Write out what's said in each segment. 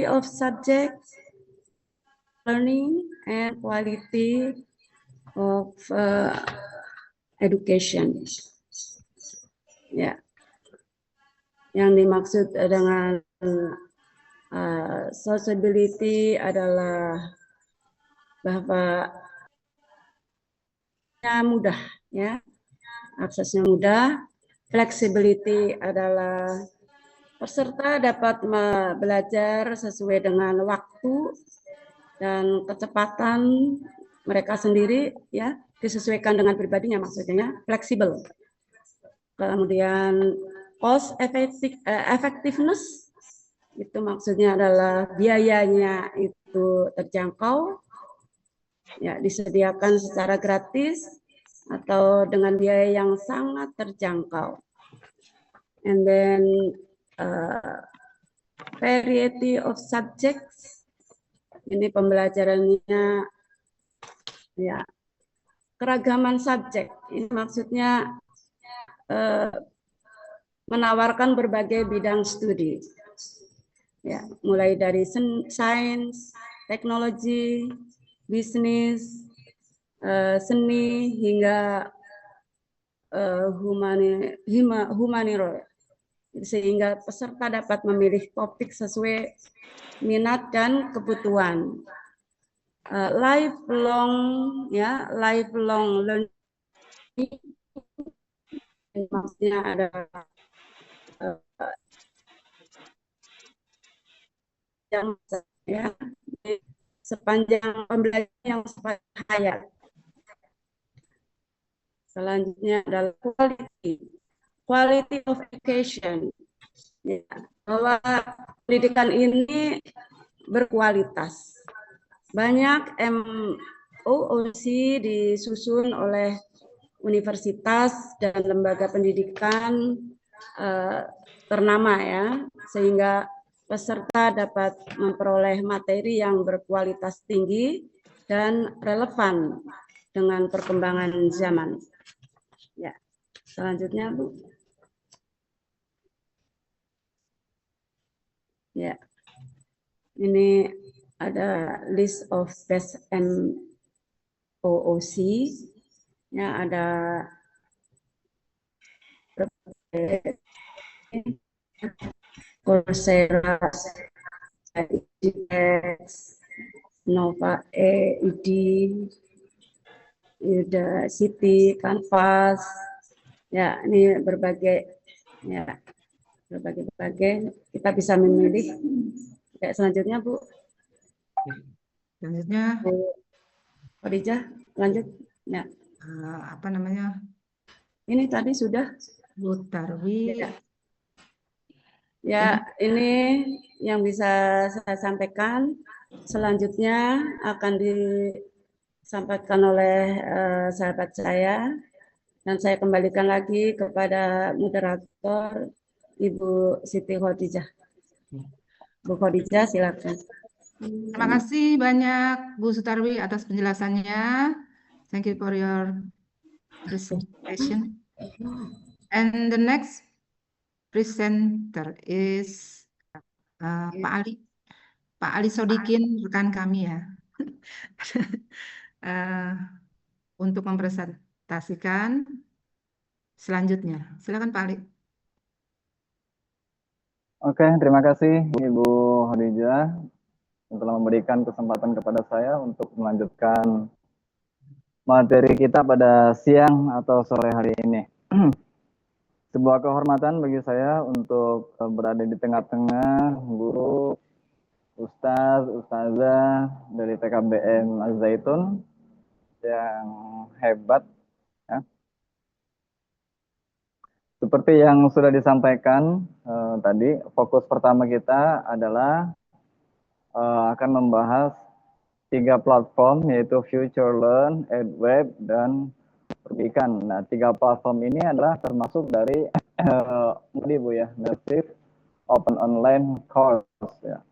of subjects, learning, and quality of education. Ya, yang dimaksud dengan sociability adalah bahwa mudah, ya, aksesnya mudah. Flexibility adalah peserta dapat belajar sesuai dengan waktu dan kecepatan mereka sendiri, ya, disesuaikan dengan pribadinya, maksudnya fleksibel. Kemudian cost effectiveness itu maksudnya adalah biayanya itu terjangkau, ya, disediakan secara gratis atau dengan biaya yang sangat terjangkau. And then variety of subjects, ini pembelajarannya, ya, keragaman subjek. Ini maksudnya menawarkan berbagai bidang studi, ya, mulai dari sains, teknologi, bisnis, seni, hingga humaniora, sehingga peserta dapat memilih topik sesuai minat dan kebutuhan. Lifelong, ya, lifelong learning, maksudnya ada yang, ya, sepanjang pembelajaran yang sepanjang hayat. Selanjutnya adalah quality of education, ya, bahwa pendidikan ini berkualitas. Banyak MOOC disusun oleh universitas dan lembaga pendidikan ternama, ya, sehingga peserta dapat memperoleh materi yang berkualitas tinggi dan relevan dengan perkembangan zaman. Ya, selanjutnya, Bu. Ya, ini ada list of best MOOC, ya, ada Coursera, edX, Nova EID, Udacity, Canvas, ya, ini berbagai, ya, berbagai. Kita bisa memilih. Ya, selanjutnya, Bu. Selanjutnya, Bu Khadijah, lanjut. Ya. Apa namanya? Ini tadi sudah. Bu Tarwi. Ya. Ya, ini yang bisa saya sampaikan. Selanjutnya akan disampaikan oleh sahabat saya, dan saya kembalikan lagi kepada moderator Ibu Siti Khadijah. Bu Khadijah, silakan. Terima kasih banyak Bu Sutarwi atas penjelasannya. Thank you for your presentation. And the next presenter is Pak Ali. Pak Ali Sodikin, rekan kami, ya. Untuk mempresentasikan selanjutnya. Silakan Pak Ali. Oke, terima kasih Ibu Khadijah telah memberikan kesempatan kepada saya untuk melanjutkan materi kita pada siang atau sore hari ini. Sebuah kehormatan bagi saya untuk berada di tengah-tengah guru, ustaz, ustazah dari PKBM Al-Zaitun yang hebat, ya. Seperti yang sudah disampaikan tadi, fokus pertama kita adalah akan membahas 3 platform, yaitu Future Learn, EdWeb, dan Pendidikan. Nah, 3 platform ini adalah termasuk dari MOOC, Bu, ya, Massive Open Online Course, ya.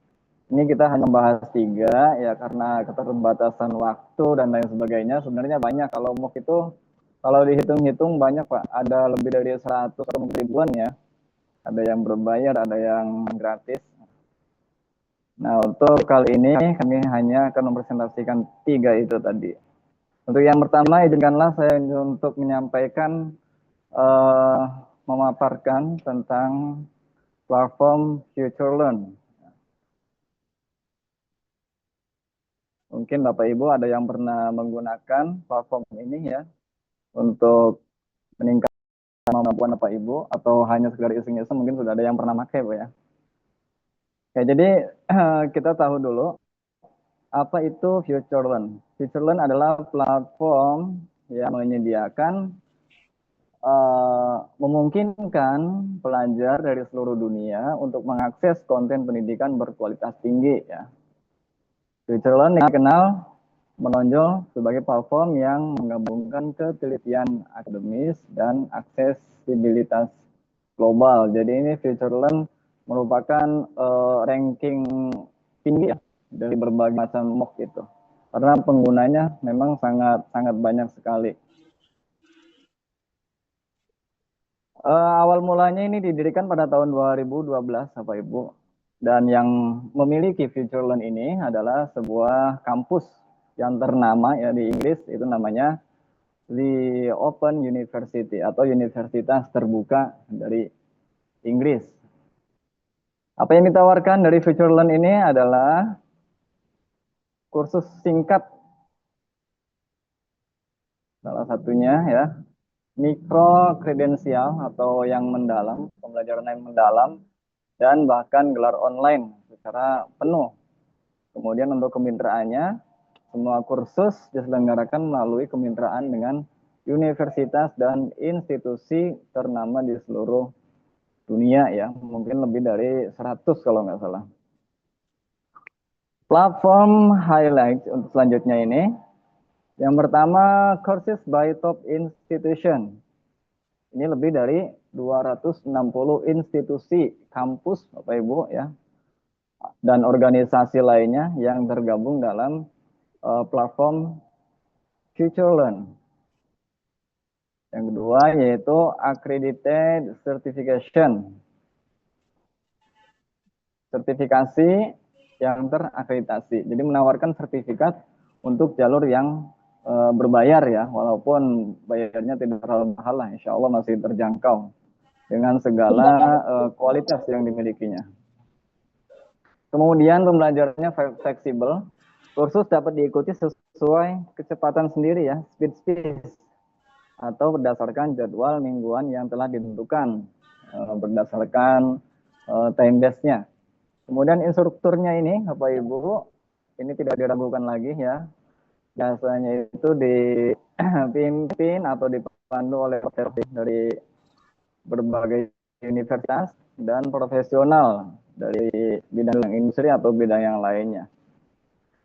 Ini kita hanya membahas 3, ya, karena keterbatasan waktu dan lain sebagainya. Sebenarnya banyak, kalau MOOC itu kalau dihitung-hitung banyak, Pak, ada lebih dari 100 atau ribuan, ya. Ada yang berbayar, ada yang gratis. Nah, untuk kali ini kami hanya akan mempresentasikan 3 itu tadi. Untuk yang pertama, izinkanlah saya untuk menyampaikan, memaparkan tentang platform FutureLearn. Mungkin Bapak Ibu ada yang pernah menggunakan platform ini ya, untuk meningkatkan kemampuan Bapak Ibu, atau hanya sekedar iseng-iseng mungkin sudah ada yang pernah pakai, Bu ya. Oke, jadi kita tahu dulu apa itu FutureLearn. FutureLearn adalah platform yang menyediakan, memungkinkan pelajar dari seluruh dunia untuk mengakses konten pendidikan berkualitas tinggi ya. FutureLearn dikenal menonjol sebagai platform yang menggabungkan ketelitian akademis dan aksesibilitas global. Jadi ini FutureLearn merupakan ranking tinggi ya dari berbagai macam MOOC itu. Karena penggunanya memang sangat banyak sekali. Awal mulanya ini didirikan pada tahun 2012, Bapak Ibu. Dan yang memiliki FutureLearn ini adalah sebuah kampus yang ternama ya di Inggris, itu namanya The Open University atau Universitas Terbuka dari Inggris. Apa yang ditawarkan dari FutureLearn ini adalah kursus singkat, salah satunya ya, mikro kredensial atau yang mendalam, pembelajaran yang mendalam, dan bahkan gelar online secara penuh. Kemudian untuk kemitraannya, semua kursus diselenggarakan melalui kemitraan dengan universitas dan institusi ternama di seluruh dunia ya, mungkin lebih dari 100 kalau nggak salah. Platform highlight untuk selanjutnya ini, yang pertama courses by top institution. Ini lebih dari 260 institusi kampus Bapak Ibu ya, dan organisasi lainnya yang tergabung dalam platform FutureLearn. Yang kedua yaitu accredited certification. Sertifikasi yang terakreditasi. Jadi menawarkan sertifikat untuk jalur yang berbayar ya, walaupun bayarnya tidak terlalu mahal lah, insya Allah masih terjangkau dengan segala kualitas yang dimilikinya. Kemudian pembelajarannya fleksibel, kursus dapat diikuti sesuai kecepatan sendiri ya, speed, atau berdasarkan jadwal mingguan yang telah ditentukan, berdasarkan time base-nya. Kemudian instrukturnya ini, Bapak Ibu, ini tidak diragukan lagi ya. Biasanya itu dipimpin atau dipandu oleh dari berbagai universitas dan profesional dari bidang industri atau bidang yang lainnya.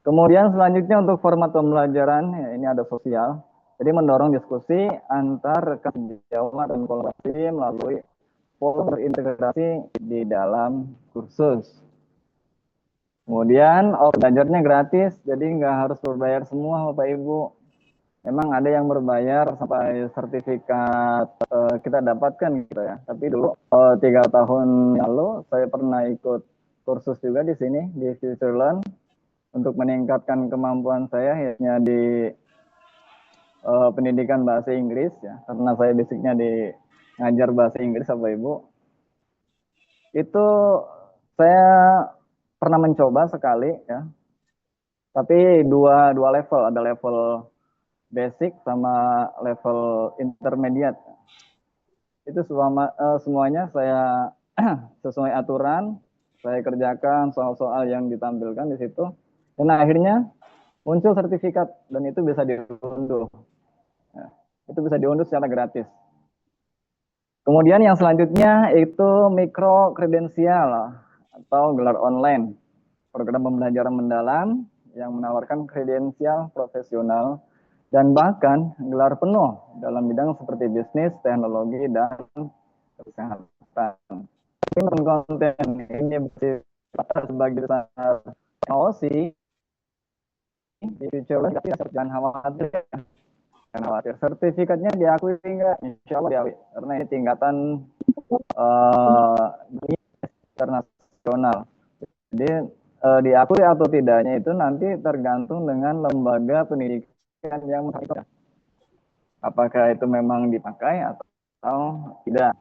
Kemudian selanjutnya untuk format pembelajaran, ya, ini ada sosial. Jadi mendorong diskusi antar rekan sejawat dan kolaborasi melalui forum berintegrasi di dalam kursus. Kemudian belajarnya gratis, jadi nggak harus berbayar semua Bapak Ibu. Memang ada yang berbayar sampai sertifikat kita dapatkan gitu ya. Tapi dulu 3 tahun lalu saya pernah ikut kursus juga di sini di FutureLearn untuk meningkatkan kemampuan saya hanya di pendidikan bahasa Inggris ya. Karena saya basicnya di ngajar bahasa Inggris Bapak Ibu. Itu saya pernah mencoba sekali ya, tapi dua level, ada level basic sama level intermediate. Itu semuanya saya sesuai aturan, saya kerjakan soal-soal yang ditampilkan di situ, dan akhirnya muncul sertifikat dan itu bisa diunduh. Ya, itu bisa diunduh secara gratis. Kemudian yang selanjutnya itu mikro kredensial atau gelar online, program pembelajaran mendalam yang menawarkan kredensial profesional dan bahkan gelar penuh dalam bidang seperti bisnis, teknologi, dan kesehatan. Konten ini bersifat sebagai dasar teknologi di FutureLearn, tapi jangan khawatir. Jangan khawatir, sertifikatnya diakui enggak? Insya Allah diakui, karena ini tingkatan internasional. Jadi diakui atau tidaknya itu nanti tergantung dengan lembaga pendidikan yang mengakui. Apakah itu memang dipakai atau tidak.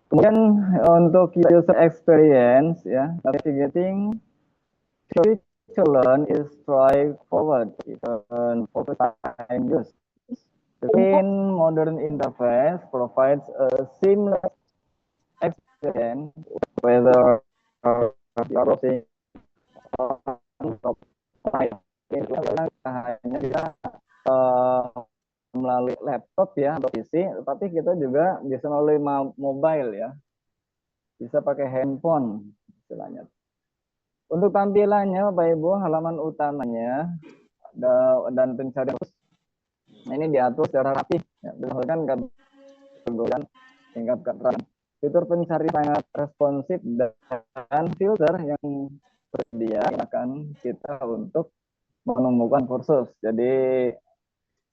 Kemudian untuk user experience, ya, navigating to learn is straightforward, even for time use. The clean modern interface provides a seamless experience, whether you are browsing hanya bisa melalui laptop ya atau PC, tetapi kita juga bisa melalui mobile ya, bisa pakai handphone istilahnya. Untuk tampilannya Bapak Ibu, halaman utamanya dan pencarian ini diatur secara rapi, ya, berdasarkan kategori dan tingkat keterangan. Fitur pencari sangat responsif dan filter yang tersedia akan kita untuk menemukan kursus. Jadi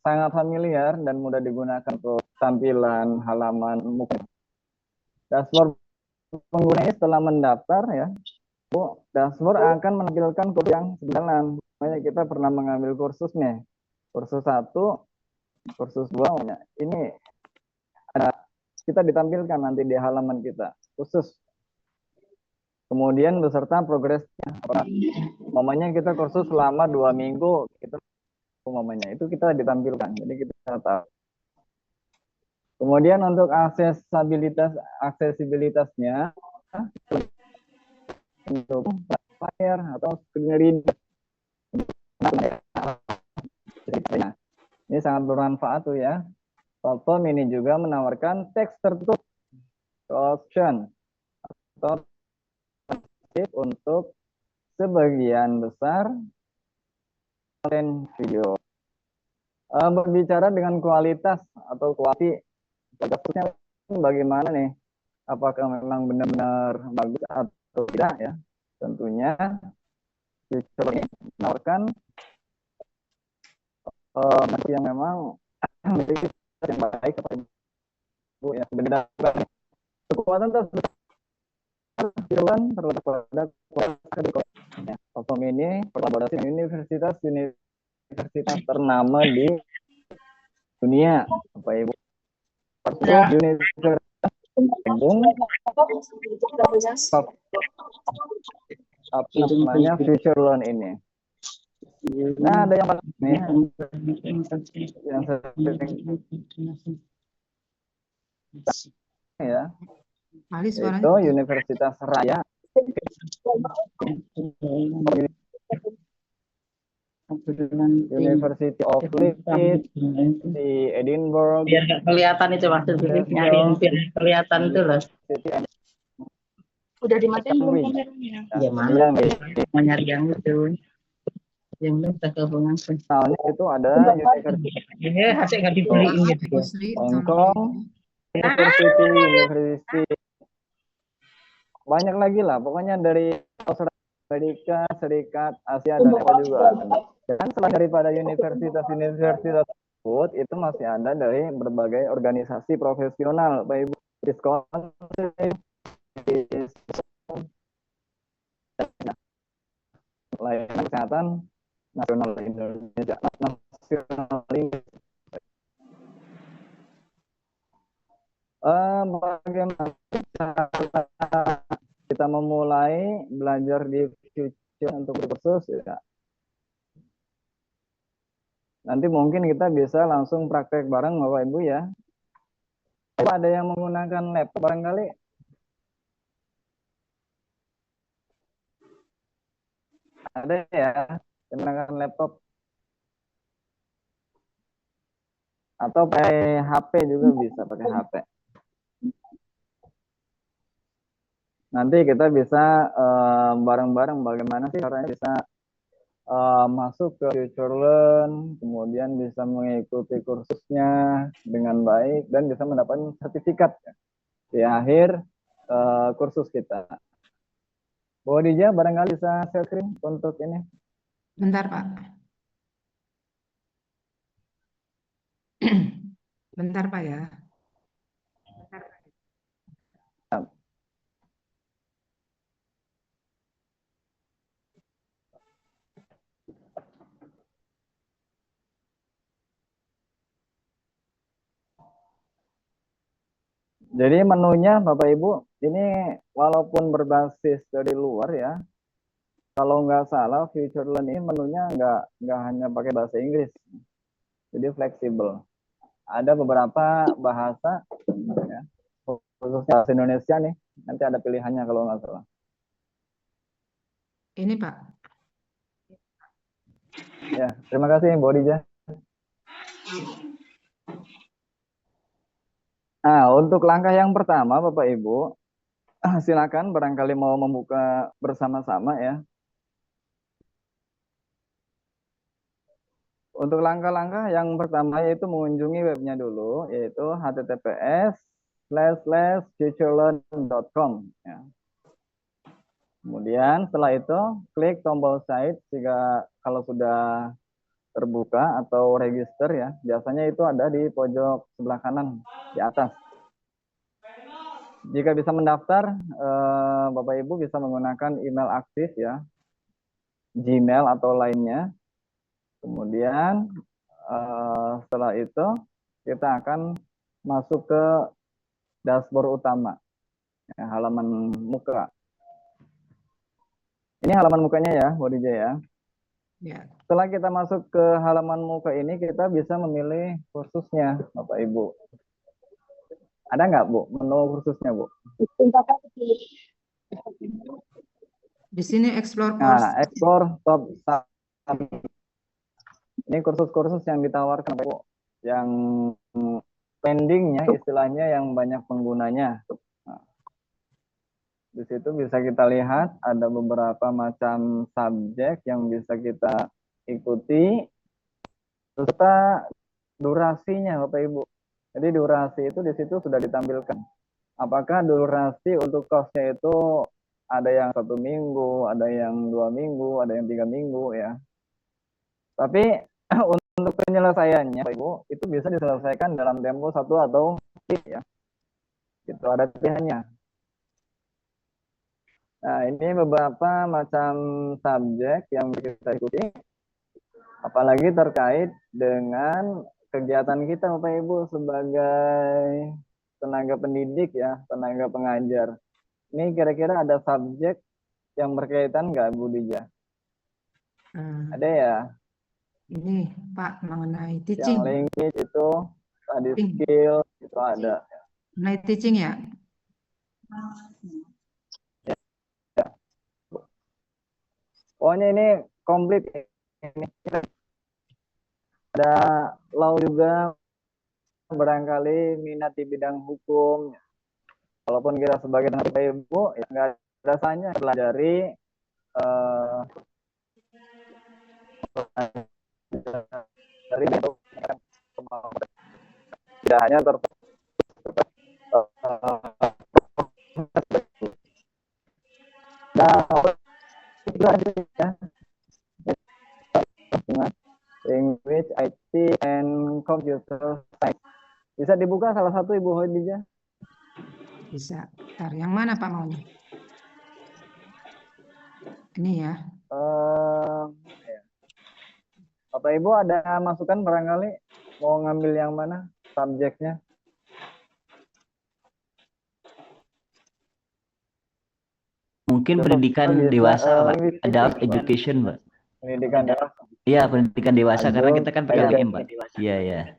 sangat familiar dan mudah digunakan untuk tampilan halaman muka. Dashboard pengguna setelah mendaftar ya, dashboard akan menampilkan kursus yang berjalan. Makanya kita pernah mengambil kursus nih, kursus 1, kursus 2, ini ada kita ditampilkan nanti di halaman kita khusus. Kemudian beserta progresnya. Mamanya kita kursus selama 2 minggu, kita mamanya itu kita ditampilkan. Jadi kita tahu. Kemudian untuk aksesibilitasnya untuk player atau screen reader. Ini sangat bermanfaat tuh ya. Platform ini juga menawarkan teks tertutup option atau untuk sebagian besar konten video. Berbicara dengan kualitas atau kualitas, bagaimana nih? Apakah memang benar-benar bagus atau tidak ya? Tentunya fitur ini menawarkan yang memang memiliki yang baik kepada ibu ya. Benar. Kekuatan tersebut terletak pada kualitas ya. Platform ini berkolaborasi dengan universitas ternama di dunia, Bapak Ibu. Universitas Bandung, namanya Future Learn ini. Nah, ada yang nih, yang ya, itu Universitas Raya University of Leeds di Edinburgh. Biar nggak kelihatan itu maksud nyariin biar kelihatan itu loh. Udah dimatiin belum kameranya? Ya mana? Mau nyari yang itu. Yang belum terhubungan. Nah, itu ada University. Hasil nggak dibeliin gitu. Hong Kong, University. Banyak lagi lah, pokoknya dari Amerika Serikat, Asia, dan apa juga ada. Dan selain daripada universitas-universitas tersebut, itu masih ada dari berbagai organisasi profesional, Bapak Ibu, layanan kesehatan nasional Indonesia, bagaimana kita memulai belajar di Future untuk kursus ya. Nanti mungkin kita bisa langsung praktek bareng Bapak Ibu ya. Ada yang menggunakan laptop barangkali? Ada ya, yang menggunakan laptop. Atau pakai HP juga bisa, pakai HP. Nanti kita bisa bareng-bareng bagaimana sih caranya bisa masuk ke Future Learn, kemudian bisa mengikuti kursusnya dengan baik dan bisa mendapatkan sertifikat di akhir kursus kita. Bu Dija, barangkali bisa share screen untuk ini. Bentar, Pak. Bentar, Pak ya. Jadi menunya Bapak Ibu ini walaupun berbasis dari luar ya, kalau nggak salah Future Learn ini menunya nggak hanya pakai bahasa Inggris, jadi fleksibel. Ada beberapa bahasa, ya, khususnya bahasa Indonesia nih, nanti ada pilihannya kalau nggak salah. Ini Pak. Ya, terima kasih Bu Dija. Nah, untuk langkah yang pertama Bapak Ibu, silakan barangkali mau membuka bersama-sama ya. Untuk langkah-langkah yang pertama yaitu mengunjungi webnya dulu, yaitu https://futurelearn.com ya. Kemudian setelah itu klik tombol site jika kalau sudah terbuka atau register ya. Biasanya itu ada di pojok sebelah kanan di atas. Jika bisa mendaftar, Bapak Ibu bisa menggunakan email aktif ya, Gmail atau lainnya. Kemudian setelah itu kita akan masuk ke dashboard utama, ya, halaman muka. Ini halaman mukanya ya, Bu DJ ya. Ya. Setelah kita masuk ke halaman muka ini, kita bisa memilih kursusnya, Bapak Ibu. Ada nggak, Bu, menu kursusnya, Bu? Di sini explore course. Nah, explore top summit. Ini kursus-kursus yang ditawarkan, Bapak Ibu, yang pendingnya, istilahnya yang banyak penggunanya. Nah, di situ bisa kita lihat ada beberapa macam subjek yang bisa kita ikuti, serta durasinya, Bapak Ibu. Jadi durasi itu di situ sudah ditampilkan. Apakah durasi untuk course-nya itu ada yang 1 minggu, ada yang 2 minggu, ada yang 3 minggu ya. Tapi untuk penyelesaiannya, Bapak Ibu, itu bisa diselesaikan dalam tempo 1 atau ya. Itu ada pilihannya. Nah, ini beberapa macam subjek yang kita ikuti, apalagi terkait dengan kegiatan kita Bapak Ibu sebagai tenaga pendidik ya, tenaga pengajar. Ini kira-kira ada subjek yang berkaitan nggak Bu Dija? Ada ya? Ini Pak mengenai Yang teaching. language itu, tadi skill, itu ada. Mengenai teaching ya. Pokoknya ini komplit. Ini ada law juga, barangkali minat di bidang hukum. Walaupun kita sebagai tenaga ibu, ya nggak ada salahnya pelajari dari tidak hanya English, IT, and Computer Science. Bisa dibuka salah satu Ibu Khadijah? Bisa. Bentar, yang mana Pak maunya? Ini ya. Ya. Bapak Ibu ada masukan barangkali mau ngambil yang mana subjeknya? Mungkin pendidikan dewasa, Pak. Adult education, Pak. Pendidikan dewasa. Iya, pendidikan dewasa karena Adult kita kan PKBM, Pak. Iya, iya.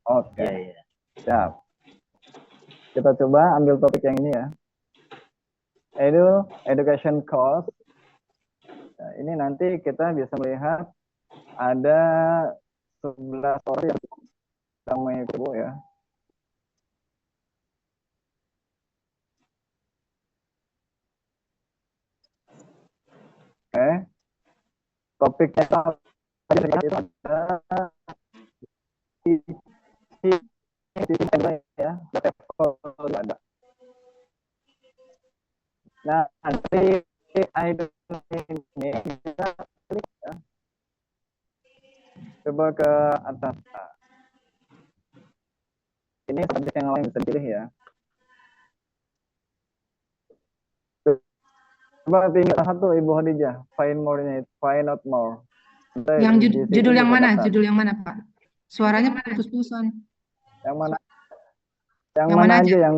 Oke. Siap. Kita coba ambil topik yang ini ya. Education cost. Nah, ini nanti kita bisa melihat ada 11 orang yang sedang mengikuti ya. Oke. Topiknya tadi itu ada ya, ada. Nah, nanti item ini kita klik ya. Coba ke atas. Ini subjek yang lain bisa dipilih ya. Coba tinggal satu Ibu Khadijah, find more-nya, find out more. Yang judul yang mana? Judul yang mana, Pak? Suaranya putus-putusan. Yang mana? Yang Yang mana mana aja aja? yang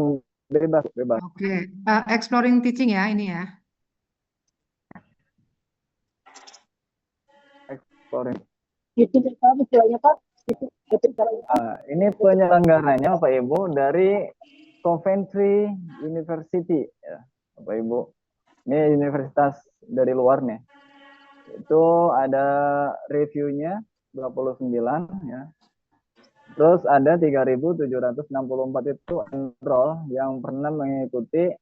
bebas, bebas. Oke, exploring teaching ya ini ya. Exploring. Itu apa istilahnya Pak? Itu caranya Pak? Ini penyelenggaranya Bapak Ibu dari Coventry University, ya, Bapak Ibu. Ini universitas dari luar nih. Itu ada reviewnya 29 ya. Terus ada 3.764 itu enroll yang pernah mengikuti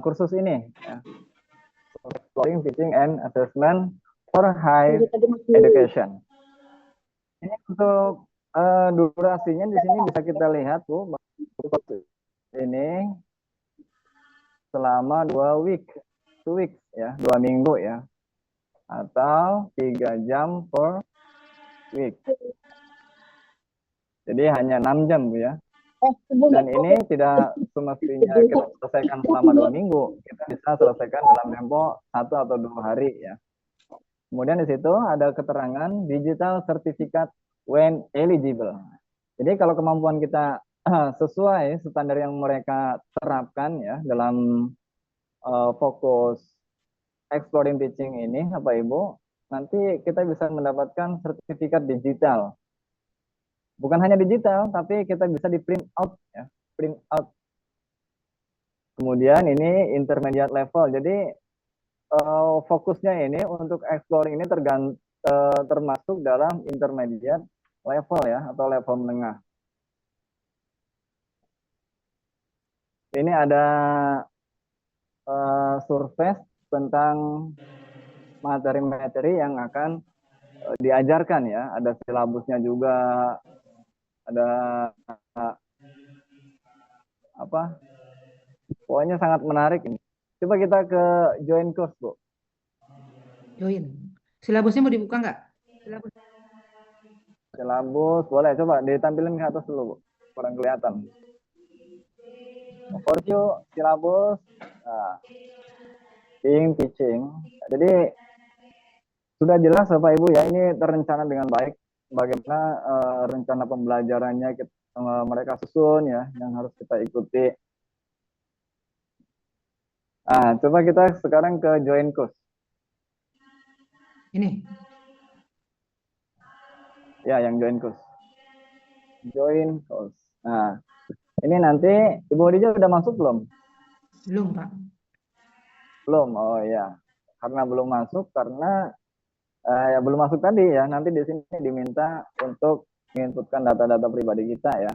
kursus ini ya. Exploring Teaching and Assessment for Higher Jadi tadi masih Education. Ini untuk durasinya di sini bisa kita lihat Bu, ini selama 2 weeks ya, 2 minggu ya, atau 3 jam per week. Jadi hanya 6 jam Bu ya. Dan ini tidak semestinya kita selesaikan selama 2 minggu, kita bisa selesaikan dalam tempo 1 atau 2 hari ya. Kemudian di situ ada keterangan digital certificate when eligible. Jadi kalau kemampuan kita sesuai standar yang mereka terapkan ya dalam fokus exploring teaching ini, Bapak Ibu, nanti kita bisa mendapatkan sertifikat digital. Bukan hanya digital, tapi kita bisa di print out ya, print out. Kemudian ini intermediate level. Jadi fokusnya ini untuk exploring ini termasuk dalam intermediate level ya, atau level menengah. Ini ada survei tentang materi-materi yang akan diajarkan ya. Ada silabusnya juga, ada apa? Pokoknya sangat menarik ini. Coba kita ke join course, Bu. Join. Silabusnya mau dibuka nggak? Silabus boleh, coba ditampilin ke atas dulu, Bu. Kurang kelihatan. Overview silabus, teaching. Jadi sudah jelas Bapak Ibu ya, ini terencana dengan baik. Bagaimana rencana pembelajarannya mereka susun ya, yang harus kita ikuti. Coba kita sekarang ke join course. Ini. Ya, yang join course. Join course. Nah, ini nanti Ibu Khadijah udah masuk belum? Belum, Pak. Belum. Oh ya. Karena belum masuk karena ya belum masuk tadi ya. Nanti di sini diminta untuk menginputkan data-data pribadi kita ya.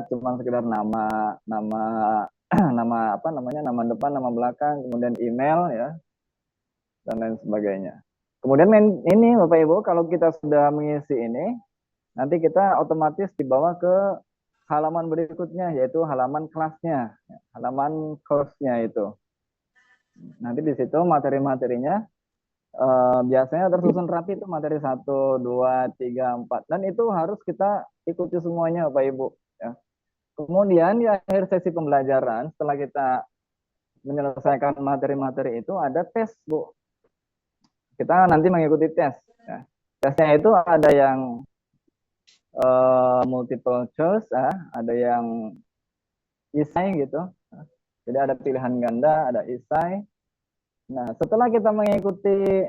Cuma sekedar nama nama apa namanya, nama depan, nama belakang, kemudian email ya, dan lain sebagainya. Kemudian ini Bapak Ibu, kalau kita sudah mengisi ini, nanti kita otomatis dibawa ke halaman berikutnya, yaitu halaman kelasnya, halaman course-nya itu. Nanti di situ materi-materinya biasanya tersusun rapi itu materi 1, 2, 3, 4. Dan itu harus kita ikuti semuanya Bapak Ibu. Ya. Kemudian di akhir sesi pembelajaran, setelah kita menyelesaikan materi-materi itu, ada tes Bu. Kita nanti mengikuti tes. Ya. Tesnya itu ada yang multiple choice, ada yang isai gitu. Jadi ada pilihan ganda, ada isai. Nah, setelah kita mengikuti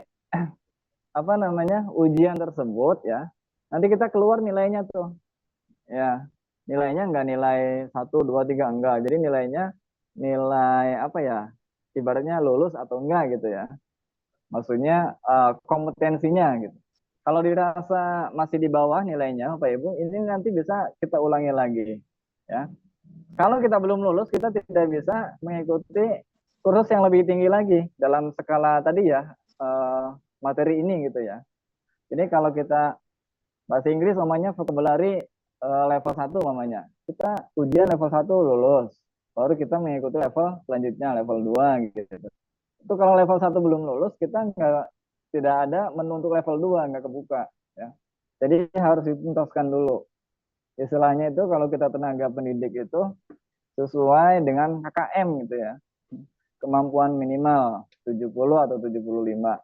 apa namanya ujian tersebut ya, nanti kita keluar nilainya tuh. Ya, nilainya enggak nilai 1, 2, 3 enggak. Jadi nilainya nilai apa ya? Ibaratnya lulus atau enggak gitu ya. Maksudnya kompetensinya gitu. Kalau dirasa masih di bawah nilainya, Bapak Ibu, ini nanti bisa kita ulangi lagi ya. Kalau kita belum lulus, kita tidak bisa mengikuti kursus yang lebih tinggi lagi dalam skala tadi ya, materi ini gitu ya. Jadi kalau kita bahasa Inggris namanya vocabulary level 1 namanya. Kita ujian level 1 lulus. Baru kita mengikuti level selanjutnya level 2 gitu. Itu kalau level 1 belum lulus, kita tidak ada menu untuk level 2, nggak kebuka ya. Jadi harus dituntaskan dulu. Istilahnya itu kalau kita tenaga pendidik itu sesuai dengan KKM gitu ya. Kemampuan minimal 70 atau 75.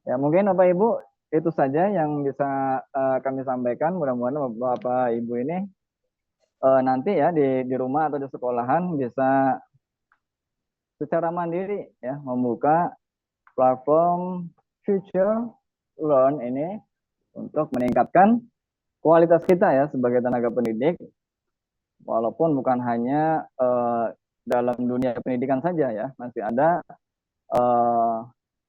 Ya, mungkin Bapak Ibu itu saja yang bisa kami sampaikan. Mudah-mudahan Bapak Ibu ini nanti ya di rumah atau di sekolahan bisa secara mandiri ya membuka platform Future Learn ini untuk meningkatkan kualitas kita ya sebagai tenaga pendidik, walaupun bukan hanya dalam dunia pendidikan saja ya, masih ada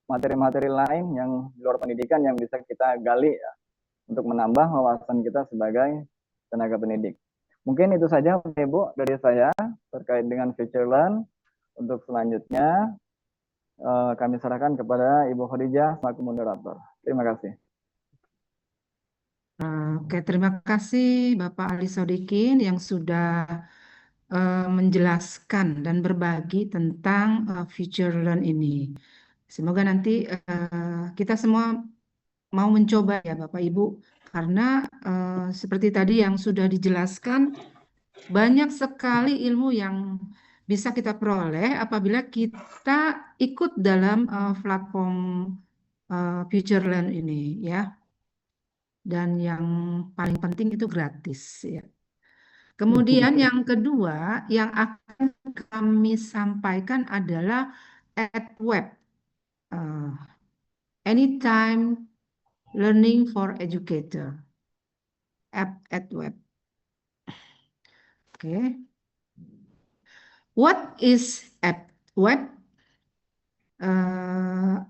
materi-materi lain yang di luar pendidikan yang bisa kita gali ya, untuk menambah wawasan kita sebagai tenaga pendidik. Mungkin itu saja Bapak Ibu dari saya terkait dengan Future Learn. Untuk selanjutnya kami serahkan kepada Ibu Khadijah selaku moderator. Terima kasih. Oke, terima kasih Bapak Ali Sodikin yang sudah menjelaskan dan berbagi tentang Future Learn ini. Semoga nanti kita semua mau mencoba ya Bapak Ibu, karena seperti tadi yang sudah dijelaskan, banyak sekali ilmu yang bisa kita peroleh apabila kita ikut dalam platform Future Learn ini ya. Dan yang paling penting itu gratis ya. Kemudian yang kedua yang akan kami sampaikan adalah EdWeb, Anytime Learning for Educator, EdWeb. Oke. What is EdWeb?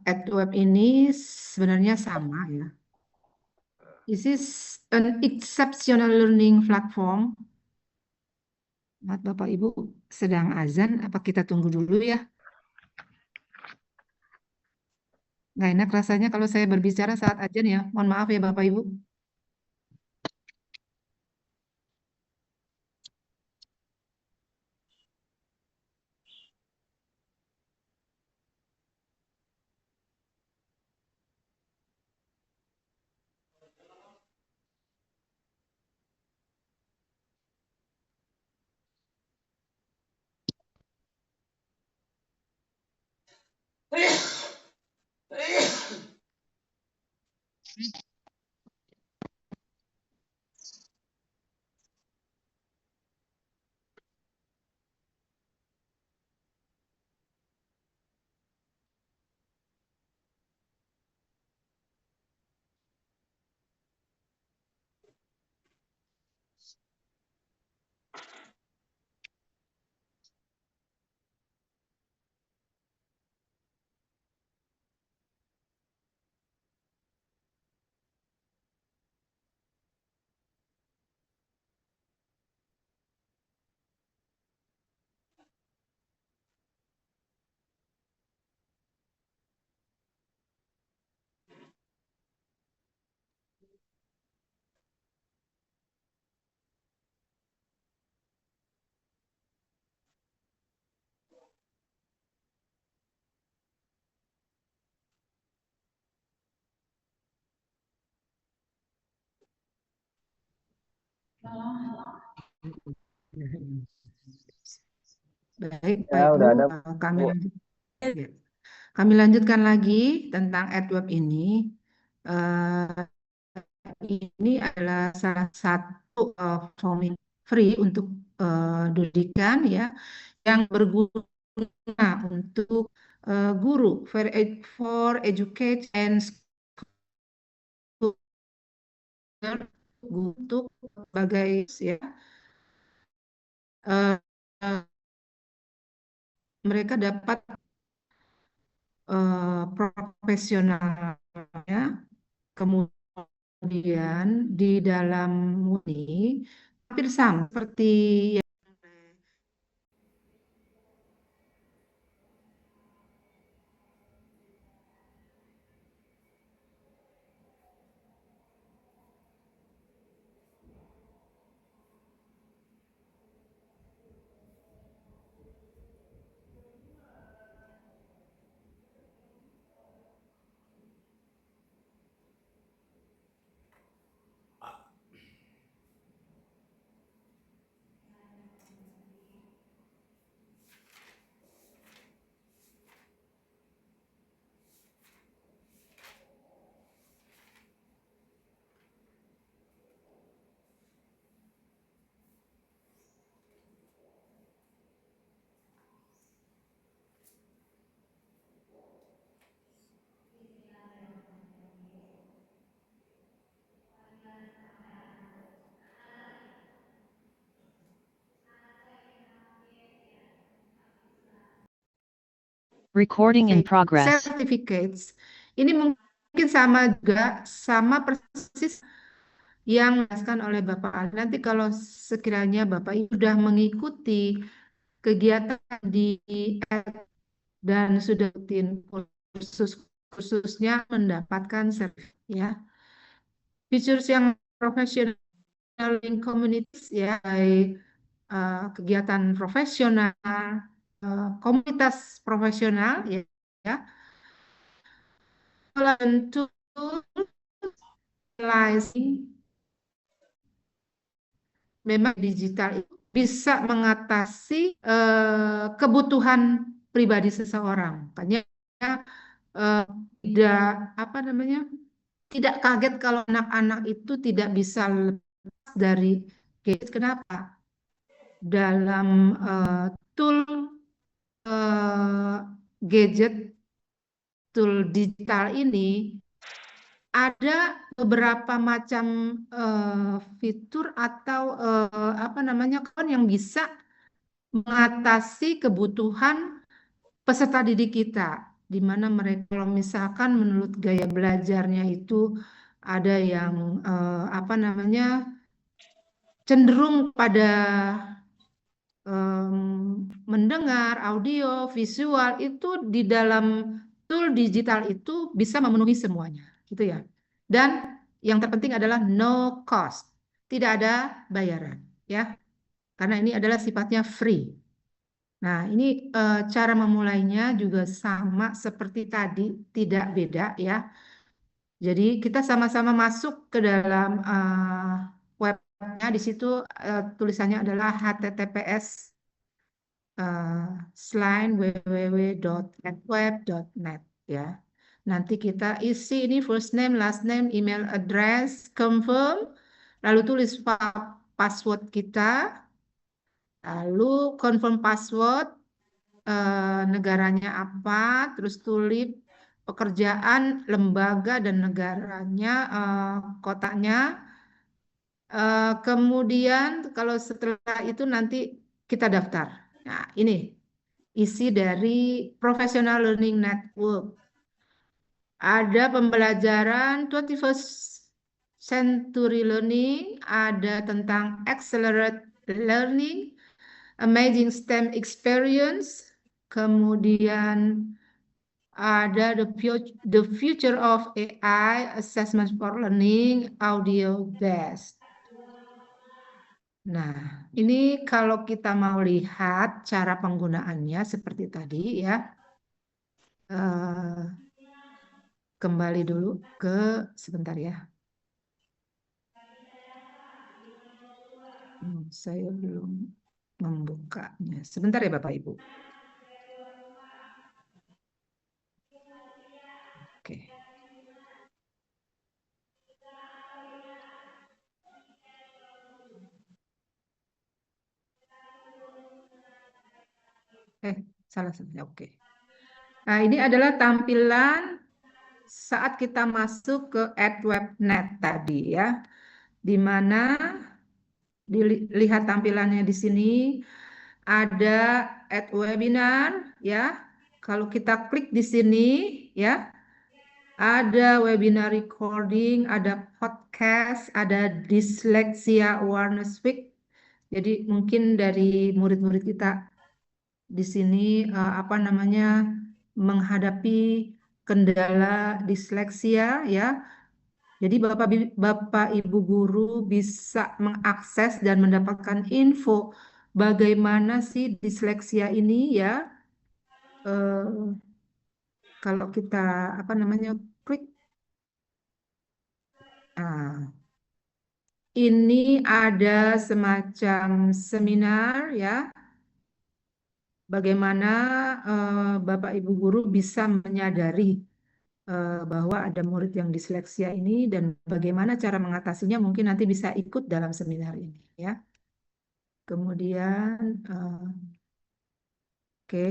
EdWeb ini sebenarnya sama ya. This is an exceptional learning platform. Maaf Bapak Ibu sedang azan, apa kita tunggu dulu ya? Nggak enak rasanya kalau saya berbicara saat azan ya. Mohon maaf ya Bapak Ibu. Baik Pak Ya, Ibu, udah ada kami Bu. ya. Kami lanjutkan lagi tentang EdWeb ini. Eh, ini adalah salah satu platform free untuk pendidikan ya yang berguna untuk guru for educate and school untuk sebagai ya eh, eh, mereka dapat profesionalnya, kemudian di dalam Muni hampir sama seperti yang Recording in progress. certificates. Ini mungkin sama juga, sama persis yang dijelaskan oleh Bapak Ali. Nanti kalau sekiranya Bapak Ibu sudah mengikuti kegiatan di dan sudah rutin khususnya mendapatkan sertifikat ya. Features yang profesional in communities ya, kegiatan profesional, komunitas profesional ya, tentu memang digital itu bisa mengatasi kebutuhan pribadi seseorang. Makanya tidak apa namanya, tidak kaget kalau anak-anak itu tidak bisa lepas dari gadget. Kenapa? Dalam tool gadget, tool digital ini ada beberapa macam fitur atau apa namanya yang bisa mengatasi kebutuhan peserta didik kita, di mana mereka kalau misalkan menurut gaya belajarnya itu ada yang apa namanya cenderung pada mendengar audio, visual, itu di dalam tool digital itu bisa memenuhi semuanya, gitu ya. Dan yang terpenting adalah no cost, tidak ada bayaran, ya, karena ini adalah sifatnya free. Nah, ini cara memulainya juga sama seperti tadi, tidak beda ya. Jadi kita sama-sama masuk ke dalam webnya. Di situ tulisannya adalah https /www.edweb.net ya. Nanti kita isi ini first name, last name, email address, confirm, lalu tulis password kita, lalu confirm password, negaranya apa, terus tulis pekerjaan, lembaga dan negaranya, kotanya. Kemudian kalau setelah itu nanti kita daftar. Nah, ini isi dari Professional Learning Network. Ada pembelajaran 21st Century Learning, ada tentang Accelerate Learning, Amazing STEM Experience, kemudian ada the Future of AI, Assessment for Learning, Audio Based. Nah, ini kalau kita mau lihat cara penggunaannya seperti tadi ya. Kembali dulu ke sebentar ya. Saya belum membukanya. Sebentar ya Bapak Ibu. Oke. Salah. Oke. Nah, ini adalah tampilan saat kita masuk ke EdWebNet tadi ya. Di mana dilihat tampilannya di sini ada EdWebinar ya. Kalau kita klik di sini ya, ada webinar recording, ada podcast, ada Dyslexia Awareness Week. Jadi mungkin dari murid-murid kita di sini apa namanya menghadapi kendala disleksia ya. Jadi Bapak Ibu guru bisa mengakses dan mendapatkan info bagaimana sih disleksia ini ya. Kalau kita apa namanya klik, ini ada semacam seminar ya. Bagaimana Bapak Ibu guru bisa menyadari bahwa ada murid yang disleksia ini dan bagaimana cara mengatasinya, mungkin nanti bisa ikut dalam seminar ini ya. Kemudian oke.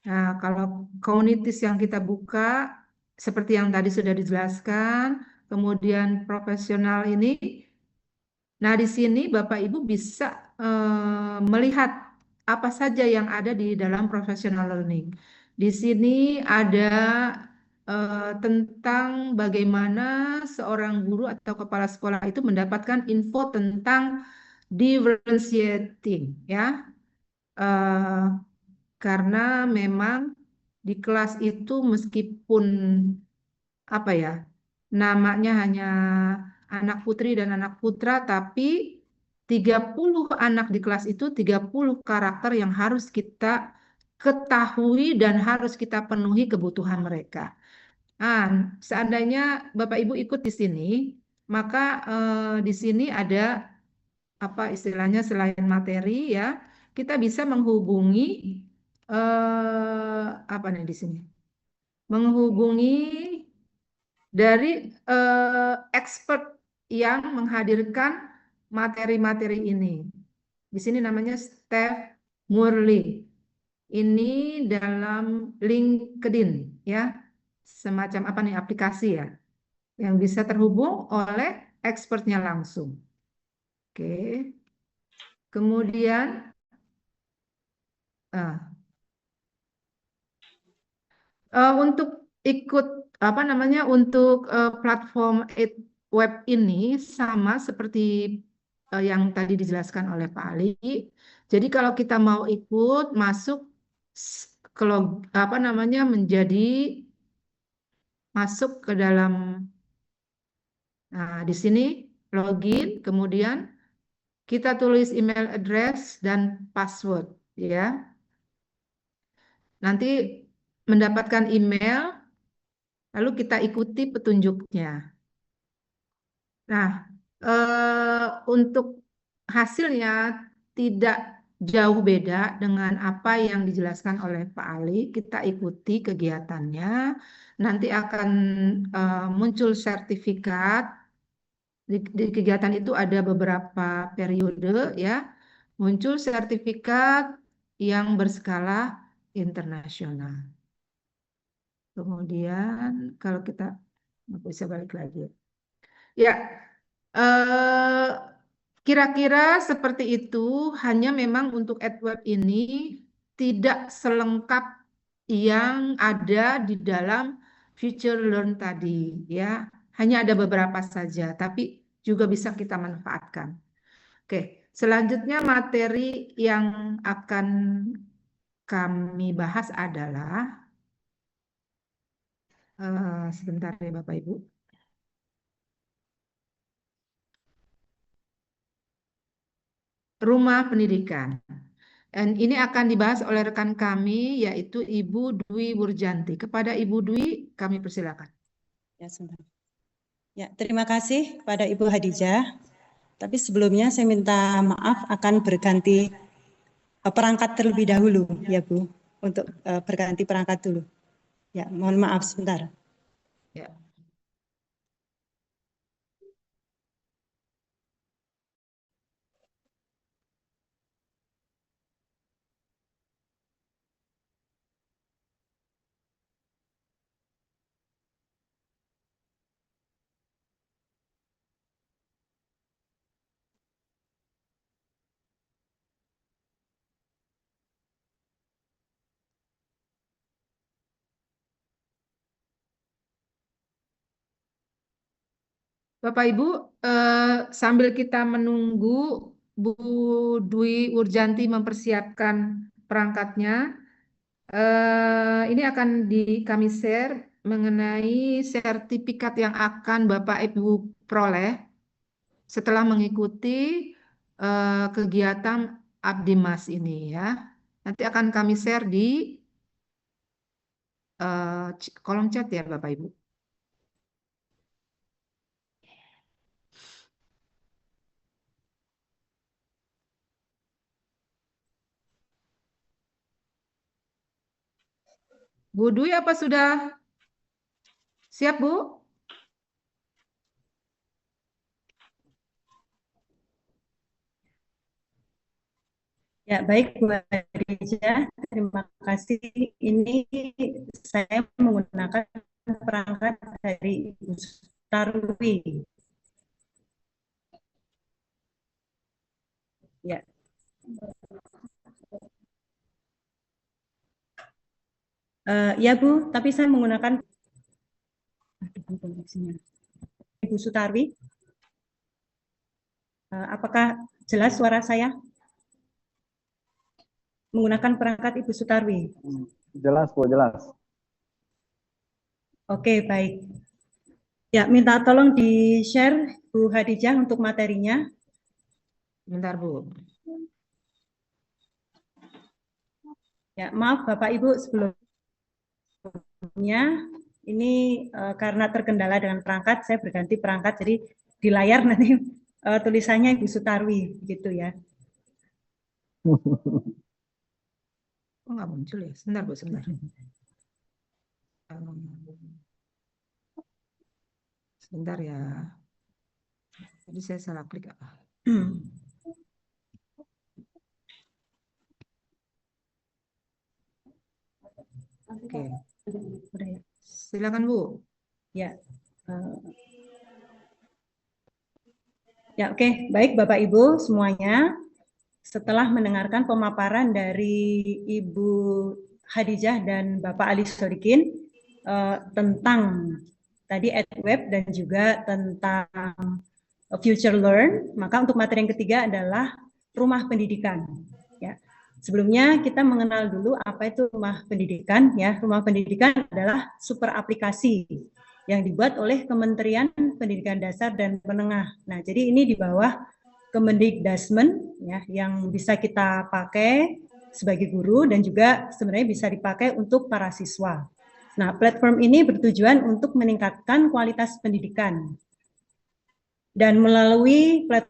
Nah, kalau komunitas yang kita buka seperti yang tadi sudah dijelaskan, kemudian profesional ini. Nah, di sini Bapak Ibu bisa melihat apa saja yang ada di dalam professional learning. Di sini ada tentang bagaimana seorang guru atau kepala sekolah itu mendapatkan info tentang differentiating, ya. Eh, karena memang di kelas itu meskipun apa ya, namanya hanya anak putri dan anak putra, tapi 30 anak di kelas itu 30 karakter yang harus kita ketahui dan harus kita penuhi kebutuhan mereka. Ah, seandainya Bapak Ibu ikut di sini, maka di sini ada apa istilahnya selain materi ya, kita bisa menghubungi apa nih di sini? Menghubungi dari expert yang menghadirkan materi-materi ini. Di sini namanya Steph Murley. Ini dalam LinkedIn ya, semacam apa nih aplikasi ya, yang bisa terhubung oleh expertnya langsung. Oke, kemudian ah, untuk ikut apa namanya untuk platform web ini sama seperti yang tadi dijelaskan oleh Pak Ali. Jadi kalau kita mau ikut masuk kalau apa namanya menjadi masuk ke dalam di sini login, kemudian kita tulis email address dan password ya. Nanti mendapatkan email lalu kita ikuti petunjuknya. Nah, untuk hasilnya tidak jauh beda dengan apa yang dijelaskan oleh Pak Ali. Kita ikuti kegiatannya, nanti akan muncul sertifikat. Di kegiatan itu ada beberapa periode ya, muncul sertifikat yang berskala internasional. Kemudian kalau kita bisa balik lagi. Ya, kira-kira seperti itu, hanya memang untuk AdWeb ini tidak selengkap yang ada di dalam Future Learn tadi, ya. Hanya ada beberapa saja, tapi juga bisa kita manfaatkan. Oke, selanjutnya materi yang akan kami bahas adalah sebentar ya Bapak Ibu. Rumah pendidikan. Dan ini akan dibahas oleh rekan kami yaitu Ibu Dwi Wurjanti. Kepada Ibu Dwi kami persilakan. Ya, sebentar. Ya, terima kasih kepada Ibu Hadijah. Tapi sebelumnya saya minta maaf akan berganti perangkat terlebih dahulu ya Bu, untuk berganti perangkat dulu. Ya, mohon maaf sebentar. Ya. Bapak Ibu, sambil kita menunggu Bu Dwi Wurjanti mempersiapkan perangkatnya, ini akan kami share mengenai sertifikat yang akan Bapak Ibu peroleh setelah mengikuti kegiatan Abdimas ini ya. Nanti akan kami share di kolom chat ya Bapak Ibu. Bu Dwi apa sudah siap Bu? Ya, baik Bu Hadijah, terima kasih. Ini saya menggunakan perangkat dari Ibu Tarwi. Ya. Ya Bu, tapi saya menggunakan Ibu Sutarwi. Apakah jelas suara saya? Menggunakan perangkat Ibu Sutarwi. Jelas Bu, jelas. Oke, baik. Ya, minta tolong di-share Bu Hadijah untuk materinya. Bentar Bu. Ya, maaf Bapak Ibu sebelumnya ini karena terkendala dengan perangkat, saya berganti perangkat, jadi di layar nanti tulisannya Ibu Sutarwi, gitu ya. Oh, nggak muncul ya? Sebentar Bu, sebentar. Sebentar ya. Tadi saya salah klik apa? Oke. Silakan Bu. Ya. Ya, oke. Baik Bapak Ibu semuanya. Setelah mendengarkan pemaparan dari Ibu Hadijah dan Bapak Ali Sodikin tentang tadi EdWeb dan juga tentang Future Learn, maka untuk materi yang ketiga adalah rumah pendidikan. Ya. Sebelumnya kita mengenal dulu apa itu rumah pendidikan. Ya, rumah pendidikan adalah super aplikasi yang dibuat oleh Kementerian Pendidikan Dasar dan Menengah. Nah, jadi ini di bawah Kemendikdasmen ya, yang bisa kita pakai sebagai guru dan juga sebenarnya bisa dipakai untuk para siswa. Nah, platform ini bertujuan untuk meningkatkan kualitas pendidikan. Dan melalui platform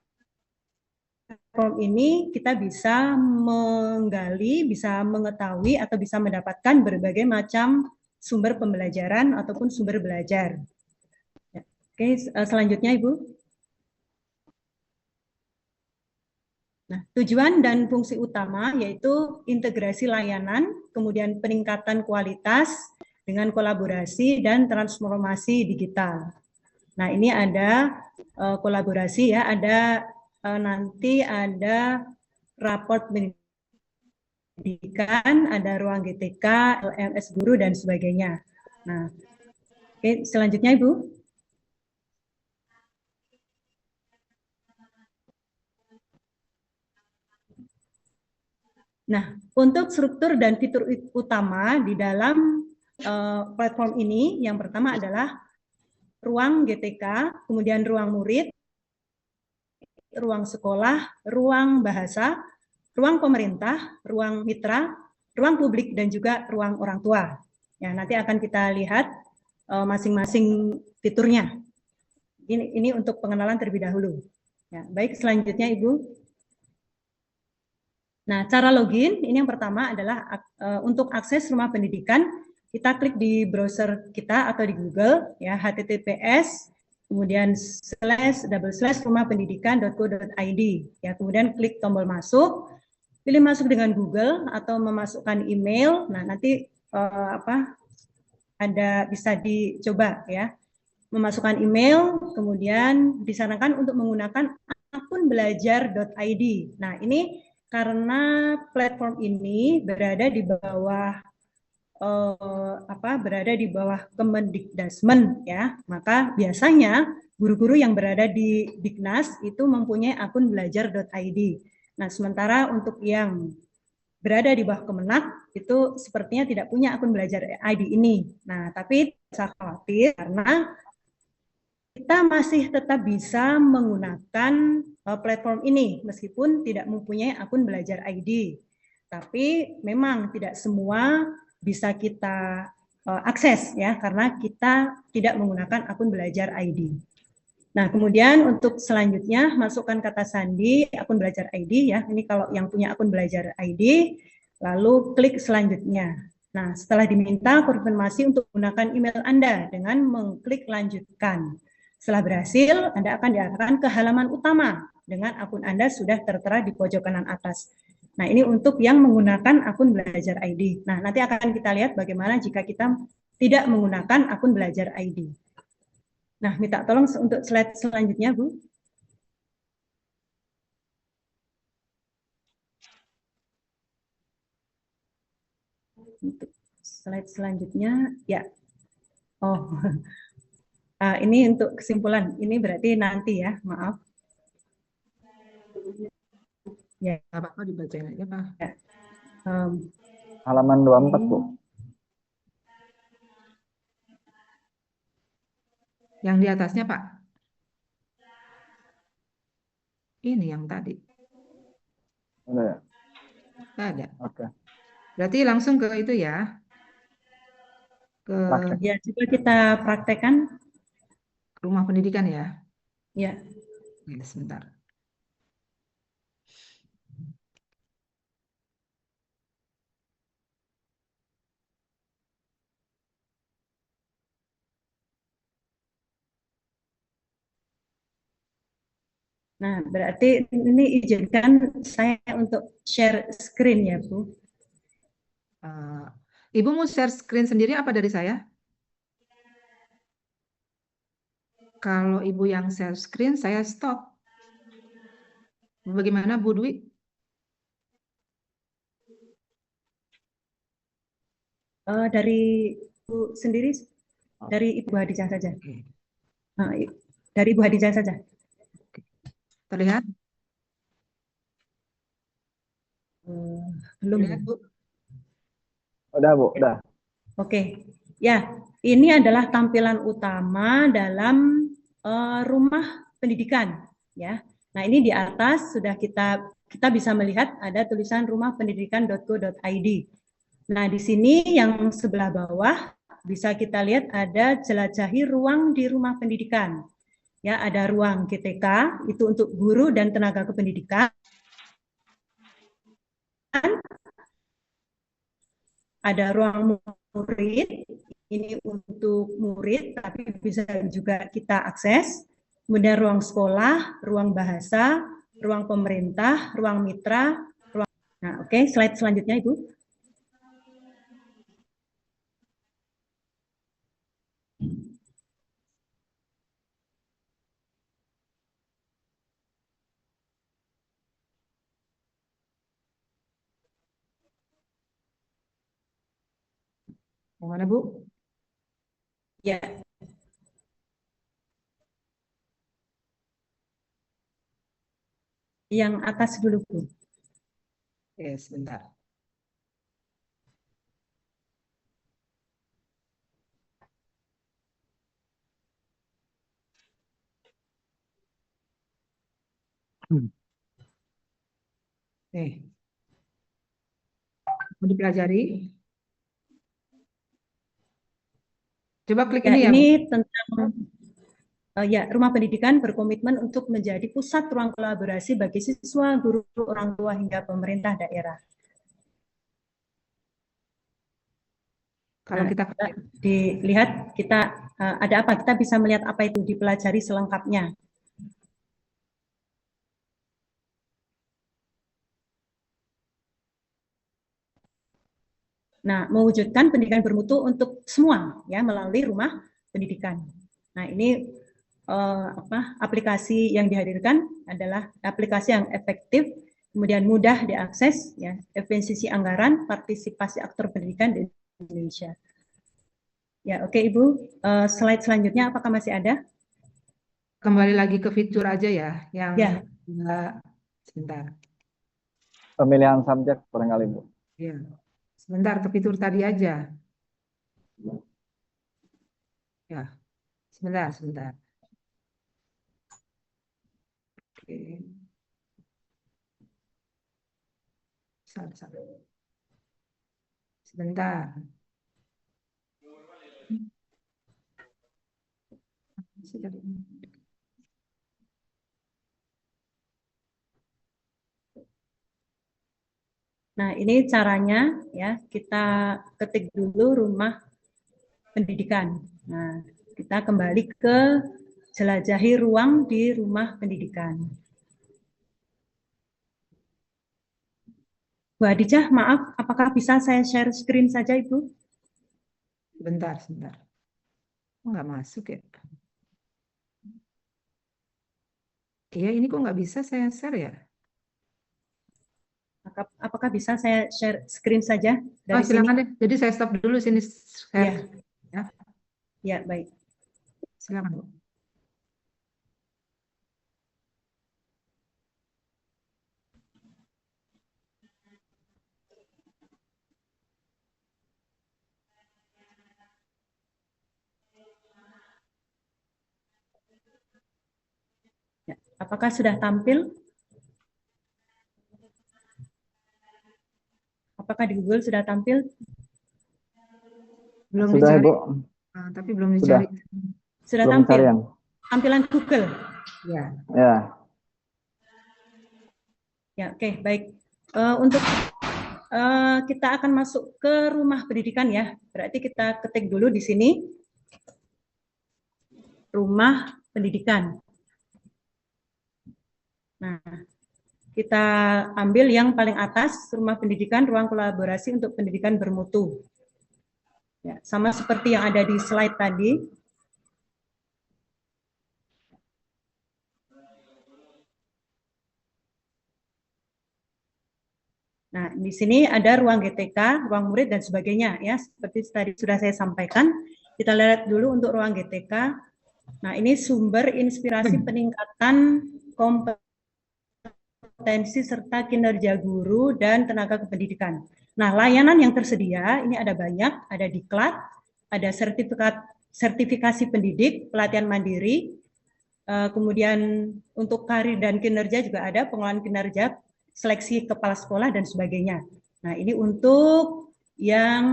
ini kita bisa menggali, bisa mengetahui atau bisa mendapatkan berbagai macam sumber pembelajaran ataupun sumber belajar. Oke, selanjutnya Ibu. Nah, tujuan dan fungsi utama yaitu integrasi layanan, kemudian peningkatan kualitas dengan kolaborasi dan transformasi digital. Nah, ini ada kolaborasi ya, ada nanti ada raport pendidikan, ada ruang GTK, LMS guru dan sebagainya. Nah, oke, selanjutnya Ibu. Nah, untuk struktur dan fitur utama di dalam platform ini, yang pertama adalah ruang GTK, kemudian ruang murid, ruang sekolah, ruang bahasa, ruang pemerintah, ruang mitra, ruang publik, dan juga ruang orang tua. Ya, nanti akan kita lihat masing-masing fiturnya. Ini untuk pengenalan terlebih dahulu. Ya, baik, selanjutnya Ibu. Nah, cara login ini yang pertama adalah untuk akses rumah pendidikan, kita klik di browser kita atau di Google ya, https kemudian /rumahpendidikan.go.id ya, kemudian klik tombol masuk, pilih masuk dengan Google atau memasukkan email. Nah, nanti ada bisa dicoba ya, memasukkan email, kemudian disarankan untuk menggunakan akun belajar.id. Nah, ini karena platform ini berada di bawah berada di bawah Kemendikdasmen ya, maka biasanya guru-guru yang berada di Diknas itu mempunyai akun belajar.id. Nah, sementara untuk yang berada di bawah Kemenak itu sepertinya tidak punya akun belajar ID ini. Nah, tapi saya khawatir karena kita masih tetap bisa menggunakan platform ini meskipun tidak mempunyai akun belajar ID. Tapi memang tidak semua bisa kita akses ya, karena kita tidak menggunakan akun belajar ID. Nah, kemudian untuk selanjutnya masukkan kata sandi akun belajar ID ya. Ini kalau yang punya akun belajar ID, lalu klik selanjutnya. Nah, setelah diminta konfirmasi untuk menggunakan email Anda dengan mengklik lanjutkan. Setelah berhasil, Anda akan diarahkan ke halaman utama dengan akun Anda sudah tertera di pojok kanan atas. Nah, ini untuk yang menggunakan akun belajar ID. Nah, nanti akan kita lihat bagaimana jika kita tidak menggunakan akun belajar ID. Nah, minta tolong untuk slide selanjutnya, Bu. Untuk slide selanjutnya, ya. Oh, ini untuk kesimpulan. Ini berarti nanti ya, maaf. Ya, Nggak apa-apa dibacain aja, Pak. em, Halaman 24, Bu. Yang di atasnya, Pak. Ini yang tadi. Udah ya? Nggak ada. Oke. Berarti langsung ke itu ya. Ke Praktek. ya, coba kita praktekkan. rumah pendidikan ya. Ya, Ya, sebentar. nah berarti ini izinkan saya untuk share screen ya, Bu. Ibu mau share screen sendiri apa dari saya? Kalau Ibu yang share screen, saya stop. Bagaimana Bu Dwi? Dari Bu sendiri, dari Ibu Hadijah saja. Oke. Dari Ibu Hadijah saja. Terlihat? Belum. Terlihat, Bu? Udah, Bu, udah. Oke, ya, ini adalah tampilan utama dalam rumah pendidikan, ya. Nah, ini di atas sudah kita bisa melihat ada tulisan rumahpendidikan.go.id. Nah, di sini yang sebelah bawah bisa kita lihat ada jelajahi ruang di rumah pendidikan. Ya, ada ruang GTK itu untuk guru dan tenaga kependidikan. Ada ruang murid, ini untuk murid, tapi bisa juga kita akses. Kemudian ruang sekolah, ruang bahasa, ruang pemerintah, ruang mitra. Nah, oke, slide selanjutnya, Ibu. Yang mana, Bu? Ya. Yang atas dulu, Bu. Oke, sebentar. Nih. Mau dipelajari? Coba klik Ya, ini ya, Bu. ini tentang ya, rumah pendidikan berkomitmen untuk menjadi pusat ruang kolaborasi bagi siswa, guru, orang tua hingga pemerintah daerah. Kalau Nah, kita dilihat kita ada apa? Kita bisa melihat apa itu, dipelajari selengkapnya. Nah, mewujudkan pendidikan bermutu untuk semua ya melalui rumah pendidikan. Nah, ini aplikasi yang dihadirkan adalah aplikasi yang efektif, kemudian mudah diakses, ya, efisiensi anggaran, partisipasi aktor pendidikan di Indonesia. Ya, oke Ibu, slide selanjutnya apakah masih ada? kembali lagi ke fitur aja ya, yang Ya. Sebentar. Pemilihan subjek barangkali, Bu. Ya. Sebentar ke fitur tadi aja. Ya. Sebentar. Oke. Sebentar. Nah, ini caranya ya, kita ketik dulu rumah pendidikan. Nah, kita kembali ke jelajahi ruang di rumah pendidikan. Bu Hadijah, maaf, apakah bisa saya share screen saja, Ibu? Sebentar. Nggak masuk ya? Iya, ini kok nggak bisa saya share ya? apakah bisa saya share screen saja dari silakan sini? deh. Jadi saya stop dulu sini share. Ya. Ya. Ya, baik. Silakan, Bu. Ya. Apakah sudah tampil? Apakah di Google sudah tampil? Belum Sudah, dicari. Ibu. Tapi belum dicari. Sudah Belum tampil? pencarian. Tampilan Google? Ya. Ya. Ya, oke, baik. Untuk kita akan masuk ke rumah pendidikan ya. Berarti kita ketik dulu di sini. Rumah pendidikan. Nah, kita ambil yang paling atas, rumah pendidikan, ruang kolaborasi untuk pendidikan bermutu. Ya, sama seperti yang ada di slide tadi. Nah, di sini ada ruang GTK, ruang murid dan sebagainya ya. Seperti tadi sudah saya sampaikan. Kita lihat dulu untuk ruang GTK. Nah, ini sumber inspirasi peningkatan kompetensi serta kinerja guru dan tenaga kependidikan. Nah, layanan yang tersedia ini ada banyak, ada diklat, ada sertifikasi pendidik, pelatihan mandiri, kemudian untuk karir dan kinerja juga ada pengelolaan kinerja, seleksi kepala sekolah dan sebagainya. Nah, ini untuk yang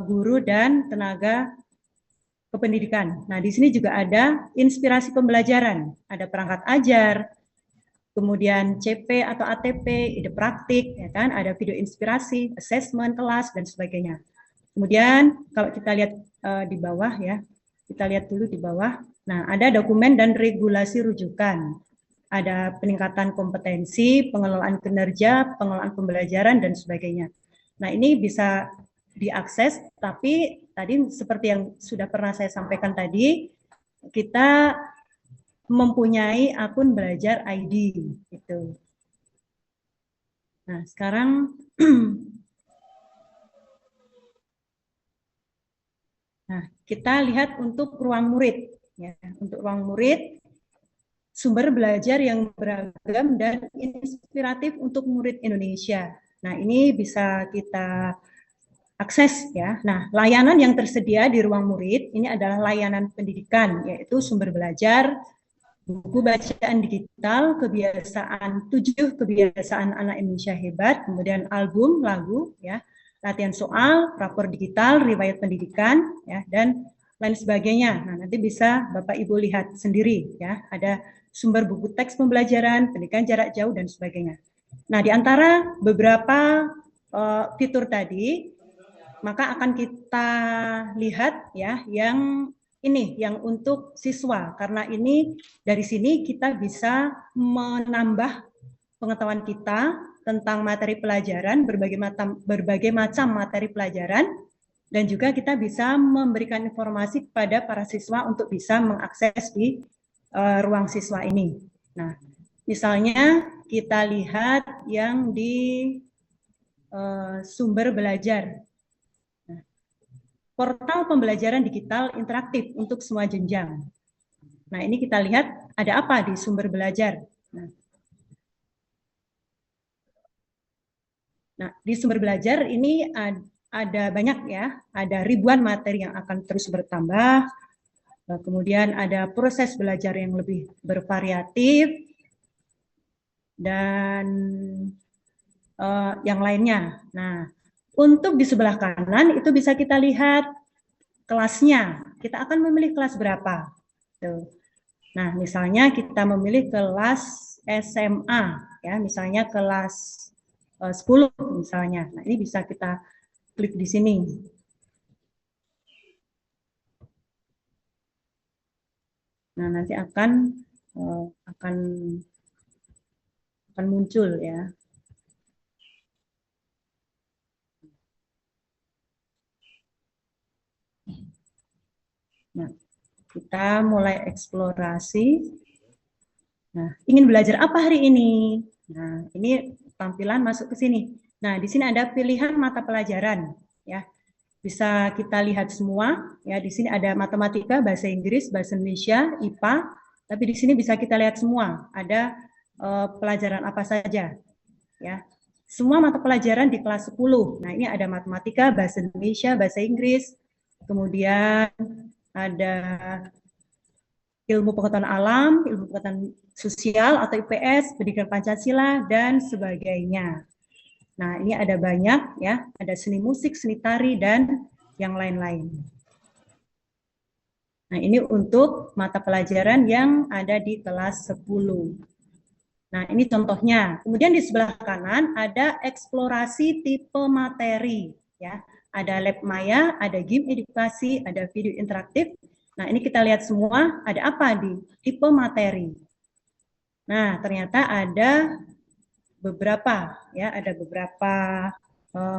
guru dan tenaga kependidikan. Nah, di sini juga ada inspirasi pembelajaran, ada perangkat ajar, kemudian CP atau ATP, ide praktik, ya kan, ada video inspirasi, assessment kelas dan sebagainya. Kemudian kalau kita lihat di bawah ya, kita lihat dulu di bawah. Nah, ada dokumen dan regulasi rujukan. Ada peningkatan kompetensi, pengelolaan kinerja, pengelolaan pembelajaran, dan sebagainya. Nah, ini bisa diakses, tapi tadi seperti yang sudah pernah saya sampaikan tadi, kita mempunyai akun belajar ID. Gitu. Nah, sekarang nah, kita lihat untuk ruang murid. Ya, untuk ruang murid, sumber belajar yang beragam dan inspiratif untuk murid Indonesia. Nah, ini bisa kita akses ya. Nah, layanan yang tersedia di ruang murid ini adalah layanan pendidikan, yaitu sumber belajar, buku bacaan digital, kebiasaan 7 kebiasaan anak Indonesia hebat, kemudian album lagu ya, latihan soal, rapor digital, riwayat pendidikan ya, dan lain sebagainya. Nah, nanti bisa Bapak Ibu lihat sendiri ya, ada sumber buku teks pembelajaran, pendidikan jarak jauh dan sebagainya. Nah, di antara beberapa fitur tadi, maka akan kita lihat ya yang ini yang untuk siswa, karena ini dari sini kita bisa menambah pengetahuan kita tentang materi pelajaran, berbagai macam materi pelajaran, dan juga kita bisa memberikan informasi kepada para siswa untuk bisa mengakses di ruang siswa ini. Nah, misalnya kita lihat yang di sumber belajar. Nah, portal pembelajaran digital interaktif untuk semua jenjang. Nah, ini kita lihat ada apa di sumber belajar. Nah, di sumber belajar ini ada banyak ya, ada ribuan materi yang akan terus bertambah. Kemudian ada proses belajar yang lebih bervariatif dan yang lainnya. Nah, untuk di sebelah kanan itu bisa kita lihat kelasnya. Kita akan memilih kelas berapa. Tuh. Nah, misalnya kita memilih kelas SMA, ya, misalnya kelas 10 misalnya. Nah, ini bisa kita klik di sini. Nah, nanti akan muncul ya. Nah, kita mulai eksplorasi. Nah, ingin belajar apa hari ini? Nah, ini tampilan masuk ke sini. Nah, di sini ada pilihan mata pelajaran, ya. Bisa kita lihat semua, ya. Di sini ada matematika, bahasa Inggris, bahasa Indonesia, IPA. Tapi di sini bisa kita lihat semua, ada pelajaran apa saja, ya. Semua mata pelajaran di kelas 10. Nah, ini ada matematika, bahasa Indonesia, bahasa Inggris, kemudian ada ilmu pengetahuan alam, ilmu pengetahuan sosial atau IPS, pendidikan Pancasila, dan sebagainya. Nah, ini ada banyak, ya, ada seni musik, seni tari, dan yang lain-lain. Nah, ini untuk mata pelajaran yang ada di kelas 10. Nah, ini contohnya. Kemudian di sebelah kanan ada eksplorasi tipe materi, ya. Ada lab maya, ada game edukasi, ada video interaktif. Nah, ini kita lihat semua ada apa di tipe materi. Nah, ternyata ada beberapa, ya, ada beberapa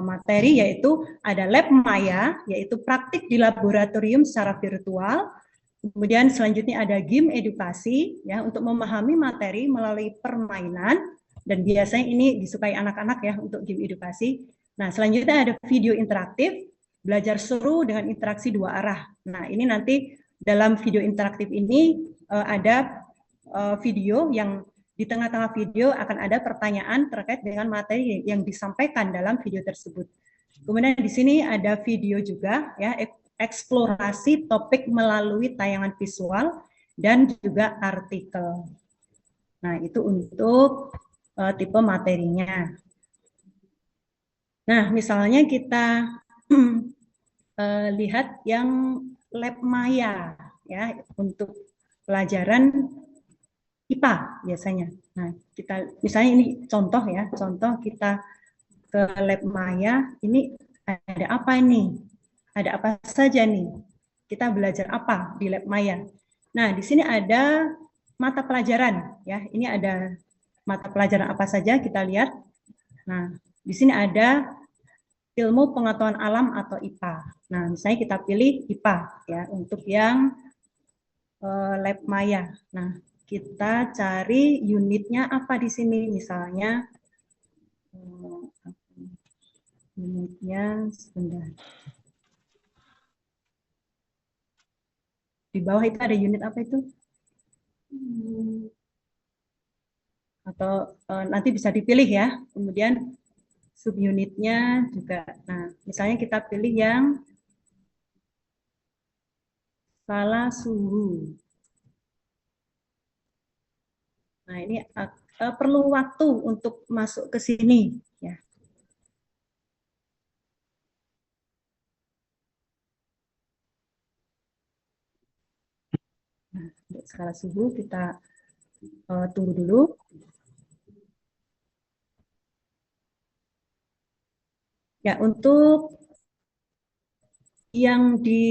materi, yaitu ada lab maya, yaitu praktik di laboratorium secara virtual. Kemudian selanjutnya ada game edukasi, ya, untuk memahami materi melalui permainan, dan biasanya ini disukai anak-anak, ya, untuk game edukasi. Nah, selanjutnya ada video interaktif, belajar seru dengan interaksi dua arah. Nah, ini nanti dalam video interaktif ini ada video yang di tengah-tengah video akan ada pertanyaan terkait dengan materi yang disampaikan dalam video tersebut. Kemudian di sini ada video juga, ya, eksplorasi topik melalui tayangan visual dan juga artikel. Nah, itu untuk tipe materinya. Nah, misalnya kita lihat yang lab maya, ya, untuk pelajaran IPA biasanya. Nah, kita misalnya ini contoh, ya, contoh kita ke lab maya, ini ada apa ini? Ada apa saja nih? Kita belajar apa di lab maya? Nah, di sini ada mata pelajaran, ya. Ini ada mata pelajaran apa saja, kita lihat. Nah, di sini ada ilmu pengetahuan alam atau IPA. Nah, misalnya kita pilih IPA, ya, untuk yang lab maya. Nah, kita cari unitnya apa di sini, misalnya unitnya sebentar. Di bawah itu ada unit apa itu? Atau nanti bisa dipilih, ya. Kemudian subunitnya juga. Nah, misalnya kita pilih yang skala suhu. Nah, ini perlu waktu untuk masuk ke sini, ya. Nah, untuk skala suhu kita tunggu dulu. Ya, untuk yang di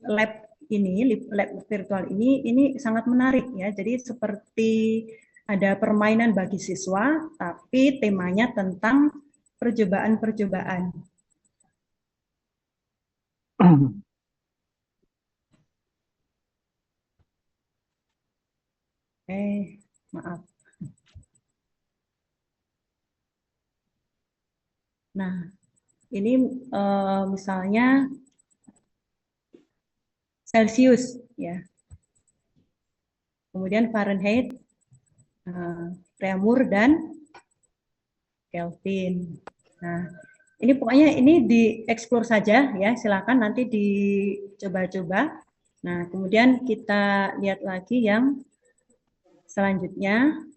lab ini, lab virtual ini sangat menarik, ya. Jadi seperti ada permainan bagi siswa, tapi temanya tentang percobaan-percobaan. Maaf. Nah, ini misalnya Celsius, ya. Kemudian Fahrenheit, Reaumur, dan Kelvin. Nah, ini pokoknya ini dieksplor saja, ya. Silakan nanti dicoba-coba. Nah, kemudian kita lihat lagi yang selanjutnya.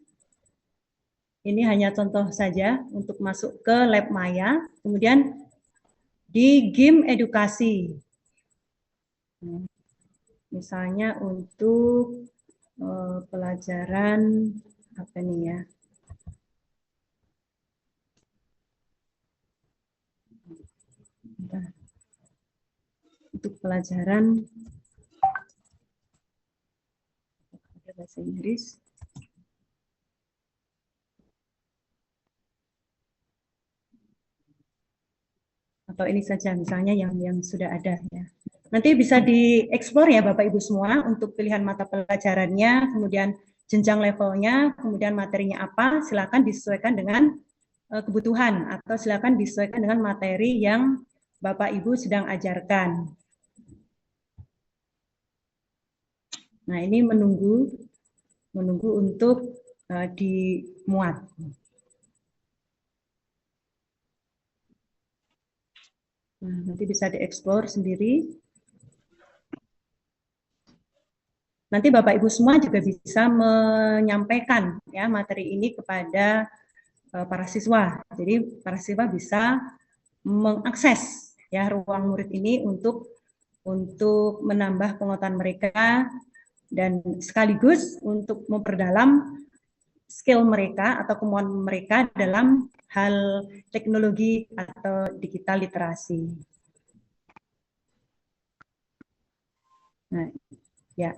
Ini hanya contoh saja untuk masuk ke lab maya. Kemudian di game edukasi. Misalnya untuk pelajaran apa nih, ya? Untuk pelajaran bahasa Inggris. Atau ini saja misalnya yang sudah ada, ya. Nanti bisa dieksplor, ya, Bapak Ibu semua, untuk pilihan mata pelajarannya, kemudian jenjang levelnya, kemudian materinya apa, silakan disesuaikan dengan kebutuhan atau silakan disesuaikan dengan materi yang Bapak Ibu sedang ajarkan. Nah, ini menunggu untuk dimuat. Nah, nanti bisa dieksplor sendiri. Nanti Bapak Ibu semua juga bisa menyampaikan ya materi ini kepada para siswa. Jadi para siswa bisa mengakses ya ruang murid ini untuk menambah pengetahuan mereka dan sekaligus untuk memperdalam skill mereka atau kemampuan mereka dalam hal teknologi atau digital literasi. Nah, ya,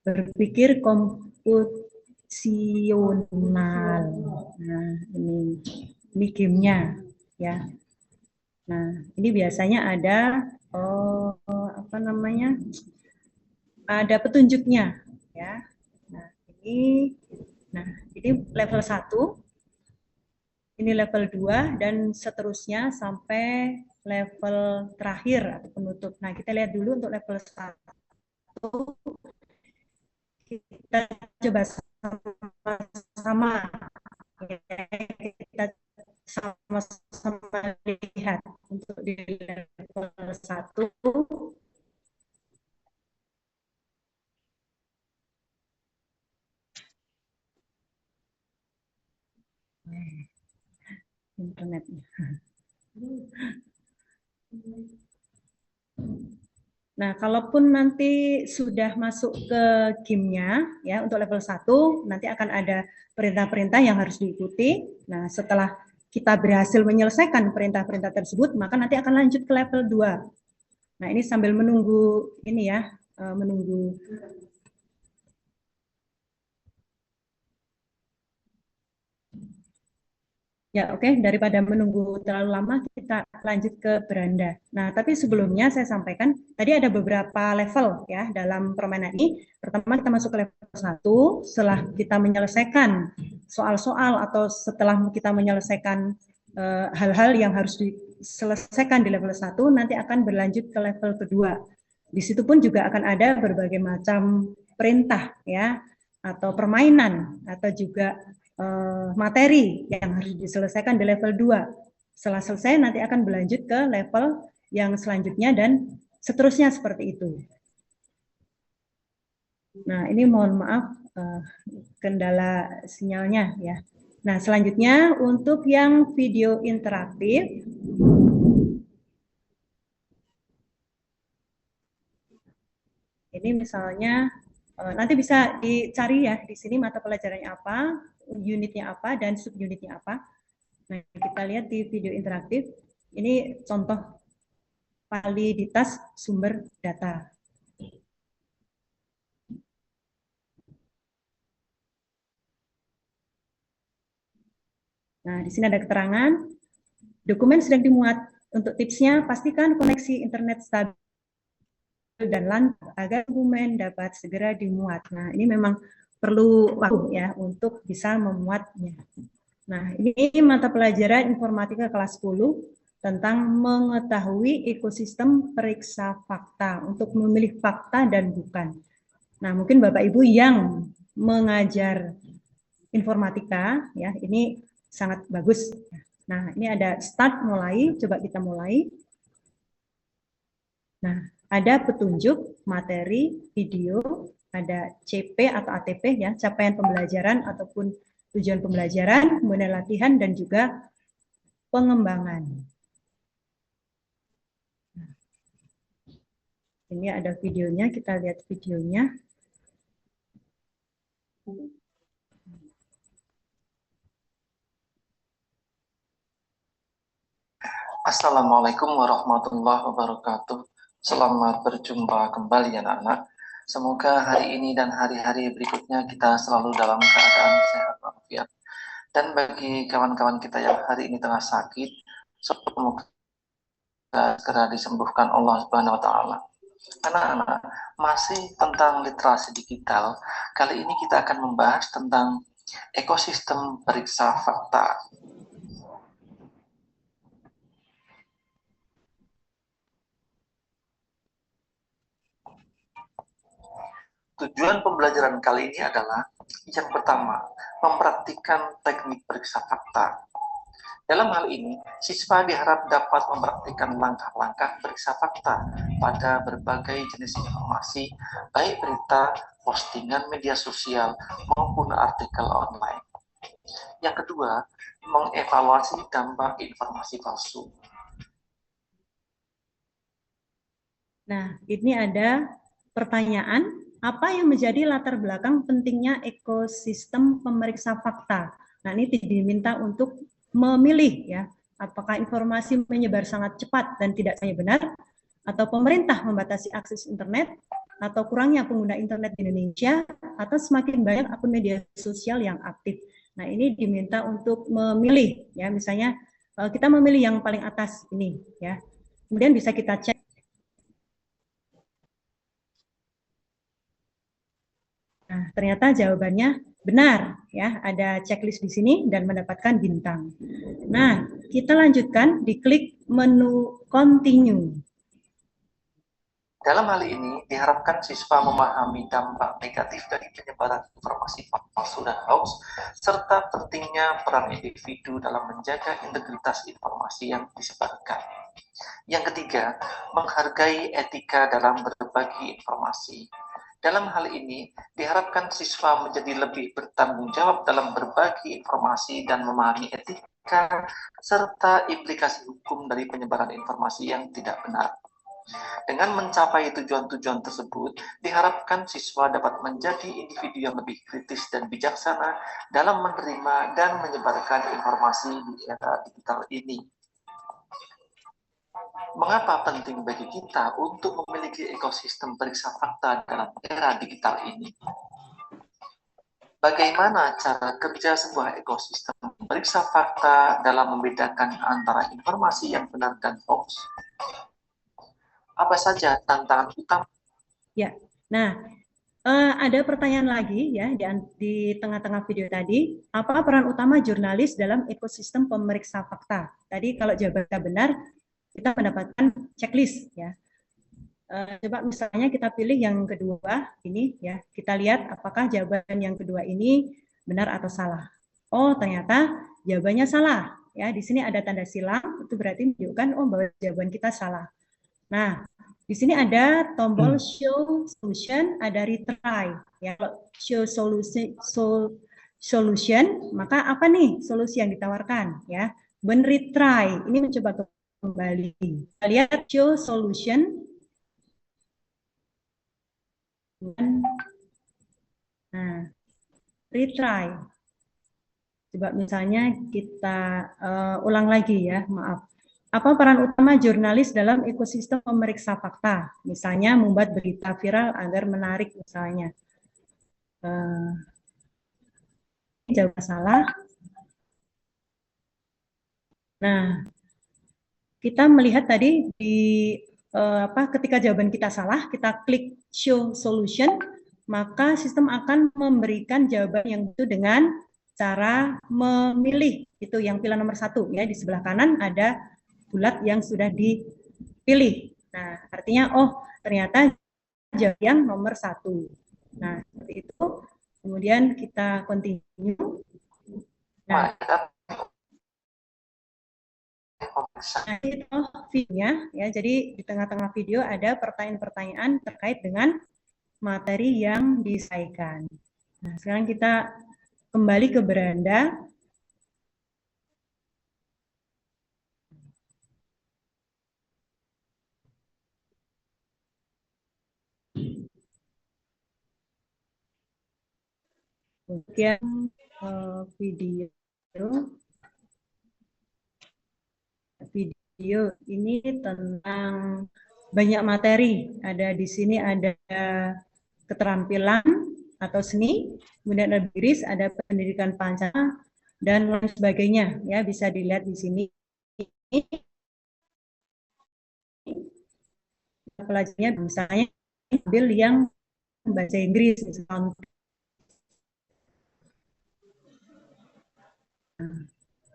berpikir kompusional. Nah, ini gamenya, ya. Nah, ini biasanya ada apa namanya? Ada petunjuknya, ya. Nah, ini level 1, ini level 2, dan seterusnya sampai level terakhir atau penutup. Nah, kita lihat dulu untuk level 1. Kita coba sama-sama. Kita sama-sama lihat untuk di level 1. Internetnya. Nah, kalaupun nanti sudah masuk ke gamenya, ya untuk level 1, nanti akan ada perintah-perintah yang harus diikuti. Nah, setelah kita berhasil menyelesaikan perintah-perintah tersebut, maka nanti akan lanjut ke level 2. Nah, ini sambil menunggu ini ya, menunggu. Ya, oke. Daripada menunggu terlalu lama, kita lanjut ke beranda. Nah, tapi sebelumnya saya sampaikan, tadi ada beberapa level ya dalam permainan ini. Pertama kita masuk ke level 1, setelah kita menyelesaikan soal-soal atau setelah kita menyelesaikan hal-hal yang harus diselesaikan di level 1, nanti akan berlanjut ke level kedua. Di situ pun juga akan ada berbagai macam perintah ya, atau permainan, atau juga materi yang harus diselesaikan di level 2. Setelah selesai nanti akan berlanjut ke level yang selanjutnya dan seterusnya seperti itu. Nah, ini mohon maaf kendala sinyalnya ya. Nah, selanjutnya untuk yang video interaktif, ini misalnya nanti bisa dicari ya di sini mata pelajarannya apa, unitnya apa, dan subunitnya apa. Nah, kita lihat di video interaktif, ini contoh validitas sumber data. Nah, di sini ada keterangan, dokumen sedang dimuat. Untuk tipsnya, pastikan koneksi internet stabil dan lancar agar dokumen dapat segera dimuat. Nah, ini memang perlu waktu ya untuk bisa memuatnya. Nah, ini mata pelajaran informatika kelas 10 tentang mengetahui ekosistem periksa fakta untuk memilih fakta dan bukan. Nah, mungkin Bapak Ibu yang mengajar informatika ya, ini sangat bagus. Nah, ini ada start mulai, coba kita mulai. Nah, ada petunjuk, materi, video, ada CP atau ATP ya, capaian pembelajaran ataupun tujuan pembelajaran, kemudian latihan dan juga pengembangan. Ini ada videonya, kita lihat videonya. Assalamualaikum warahmatullahi wabarakatuh. Selamat berjumpa kembali anak-anak. Semoga hari ini dan hari-hari berikutnya kita selalu dalam keadaan sehat walafiat. Dan bagi kawan-kawan kita yang hari ini tengah sakit, semoga segera disembuhkan Allah Subhanahu wa taala. Anak-anak, masih tentang literasi digital. Kali ini kita akan membahas tentang ekosistem periksa fakta. Tujuan pembelajaran kali ini adalah yang pertama, mempraktikkan teknik periksa fakta. Dalam hal ini, siswa diharap dapat mempraktikkan langkah-langkah periksa fakta pada berbagai jenis informasi, baik berita, postingan media sosial, maupun artikel online. Yang kedua, mengevaluasi dampak informasi palsu. Nah, ini ada pertanyaan, apa yang menjadi latar belakang pentingnya ekosistem pemeriksa fakta? Nah, ini diminta untuk memilih ya, apakah informasi menyebar sangat cepat dan tidak hanya benar, atau pemerintah membatasi akses internet, atau kurangnya pengguna internet di Indonesia, atau semakin banyak akun media sosial yang aktif. Nah, ini diminta untuk memilih ya, misalnya kita memilih yang paling atas ini ya. Kemudian bisa kita cek. Nah, ternyata jawabannya benar ya, ada checklist di sini dan mendapatkan bintang. Nah, kita lanjutkan, diklik menu continue. Dalam hal ini, diharapkan siswa memahami dampak negatif dari penyebaran informasi palsu dan hoax, serta pentingnya peran individu dalam menjaga integritas informasi yang disebarkan. Yang ketiga, menghargai etika dalam berbagi informasi. Dalam hal ini, diharapkan siswa menjadi lebih bertanggung jawab dalam berbagi informasi dan memahami etika, serta implikasi hukum dari penyebaran informasi yang tidak benar. Dengan mencapai tujuan-tujuan tersebut, diharapkan siswa dapat menjadi individu yang lebih kritis dan bijaksana dalam menerima dan menyebarkan informasi di era digital ini. Mengapa penting bagi kita untuk memiliki ekosistem periksa fakta dalam era digital ini? Bagaimana cara kerja sebuah ekosistem periksa fakta dalam membedakan antara informasi yang benar dan hoax? Apa saja tantangan utama? Ya, nah ada pertanyaan lagi ya di tengah-tengah video tadi. Apa peran utama jurnalis dalam ekosistem pemeriksa fakta? Tadi kalau jawabannya benar, kita mendapatkan checklist ya. Coba misalnya kita pilih yang kedua ini ya, kita lihat apakah jawaban yang kedua ini benar atau salah. Oh, ternyata jawabannya salah ya. Di sini ada tanda silang, itu berarti menunjukkan bahwa jawaban kita salah. Nah, di sini ada tombol show solution, ada retry ya. Show solution, maka apa nih solusi yang ditawarkan ya? When retry, ini mencoba kembali. Kita lihat show solution. Nah, retry. Coba misalnya kita ulang lagi ya, maaf. Apa peran utama jurnalis dalam ekosistem pemeriksa fakta? Misalnya membuat berita viral agar menarik misalnya. Jawab salah. Nah, kita melihat tadi di ketika jawaban kita salah, kita klik show solution, maka sistem akan memberikan jawaban yang itu dengan cara memilih. Itu yang pilihan nomor 1 ya, di sebelah kanan ada bulat yang sudah dipilih. Nah, artinya ternyata jawaban yang nomor 1. Nah, seperti itu. Kemudian kita continue. Nah, itu videonya ya. Jadi di tengah-tengah video ada pertanyaan-pertanyaan terkait dengan materi yang disampaikan. Nah, sekarang kita kembali ke beranda. Kemudian video ini tentang banyak materi. Ada di sini ada keterampilan atau seni, kemudian ada Inggris, ada pendidikan Pancasila dan lain sebagainya. Ya, bisa dilihat di sini. Pelajarnya misalnya ambil yang bahasa Inggris misalnya.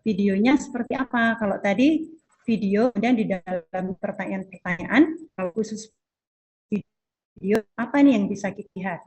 Videonya seperti apa? Kalau tadi video, kemudian di dalam pertanyaan-pertanyaan, kalau khusus video, apa nih yang bisa kita lihat?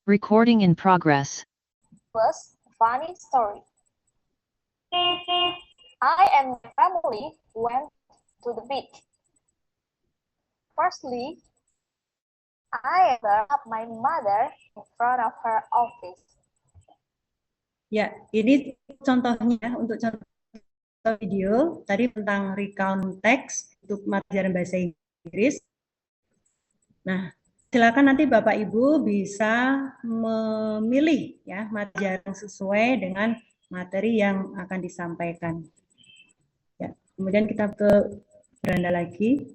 Recording in progress. Was a funny story. I and my family went to the beach. Firstly, I up my mother in front of her office. Ya, ini contohnya untuk contoh video tadi tentang recount text untuk pelajaran bahasa Inggris. Nah, silakan nanti Bapak Ibu bisa memilih ya materi yang sesuai dengan materi yang akan disampaikan. Ya, kemudian kita ke beranda lagi.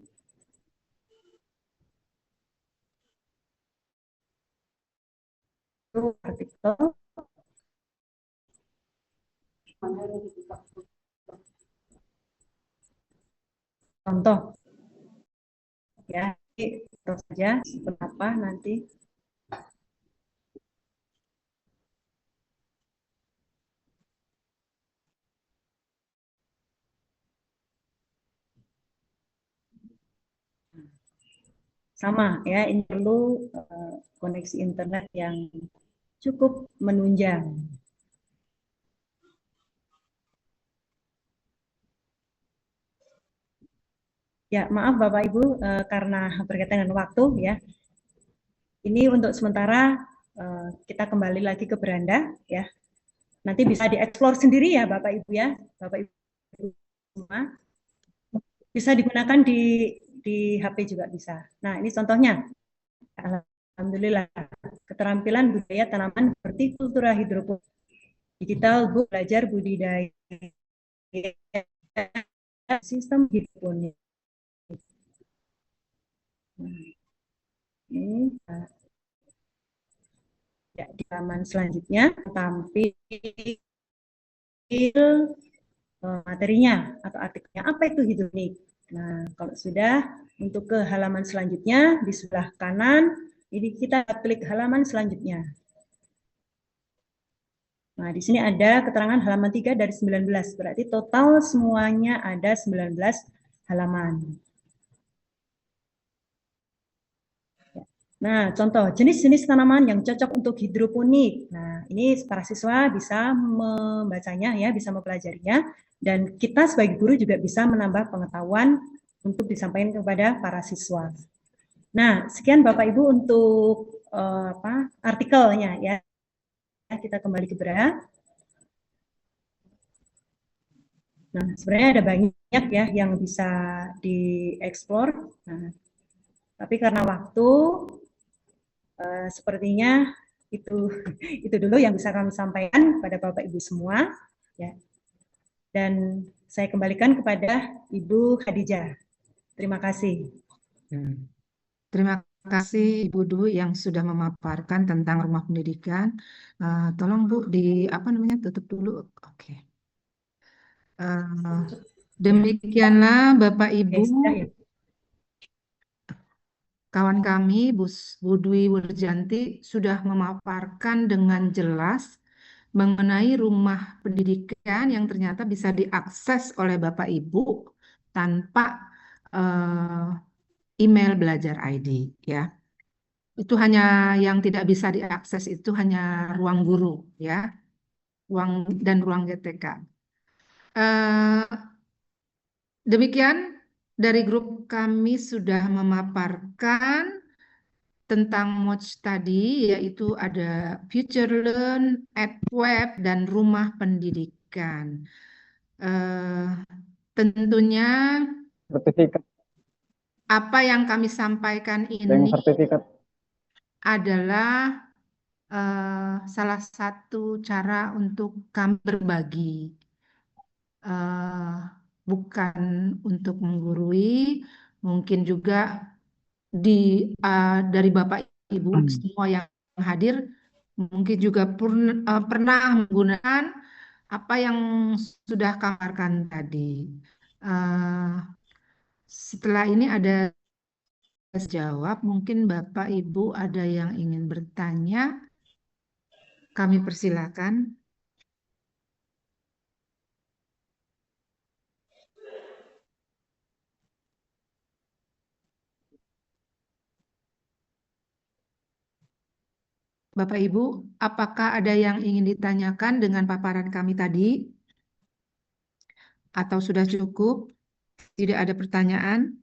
Artikel. Contoh. Ya, terus saja seperti apa nanti. Sama ya, ini perlu koneksi internet yang cukup menunjang. Ya, maaf Bapak Ibu karena berkaitan dengan waktu ya. Ini untuk sementara kita kembali lagi ke beranda ya. Nanti bisa dieksplor sendiri ya Bapak Ibu ya. Bapak Ibu semua. Bisa digunakan di HP juga bisa. Nah, ini contohnya. Alhamdulillah. Keterampilan budaya tanaman hortikultura hidroponik. Digital book belajar budidaya sistem hidroponik. Ini ya, di halaman selanjutnya tampil materinya atau artikelnya apa itu hidroponik. Nah, kalau sudah untuk ke halaman selanjutnya di sebelah kanan ini kita klik halaman selanjutnya. Nah, di sini ada keterangan halaman 3 dari 19, berarti total semuanya ada 19 halaman. Nah, contoh jenis-jenis tanaman yang cocok untuk hidroponik. Nah, ini para siswa bisa membacanya ya, bisa mempelajarinya, dan kita sebagai guru juga bisa menambah pengetahuan untuk disampaikan kepada para siswa. Nah, sekian Bapak Ibu untuk artikelnya ya. Kita kembali ke beranda. Nah, sebenarnya ada banyak ya yang bisa dieksplor. Nah, tapi karena waktu sepertinya itu dulu yang bisa kami sampaikan pada Bapak Ibu semua ya. Dan saya kembalikan kepada Ibu Khadijah. Terima kasih. Terima kasih Ibu Dwi yang sudah memaparkan tentang rumah pendidikan. Tolong Bu tutup dulu. Oke. Demikianlah Bapak Ibu. Kawan kami, Bu Dwi Wurjanti, sudah memaparkan dengan jelas mengenai rumah pendidikan yang ternyata bisa diakses oleh Bapak Ibu tanpa email belajar ID, ya. Itu hanya yang tidak bisa diakses itu hanya ruang guru, ya, ruang GTK. Demikian dari grup kami sudah memaparkan tentang mods tadi, yaitu ada Future Learn, EdWeb, dan Rumah Pendidikan. Tentunya Sertifikat, apa yang kami sampaikan yang ini sertifikat. adalah salah satu cara untuk kami berbagi, bukan untuk menggurui, mungkin juga dari Bapak Ibu semua yang hadir mungkin juga pernah menggunakan apa yang sudah kabarkan tadi. Setelah ini ada jawab, mungkin Bapak Ibu ada yang ingin bertanya, kami persilakan. Bapak Ibu, apakah ada yang ingin ditanyakan dengan paparan kami tadi? Atau sudah cukup? Tidak ada pertanyaan?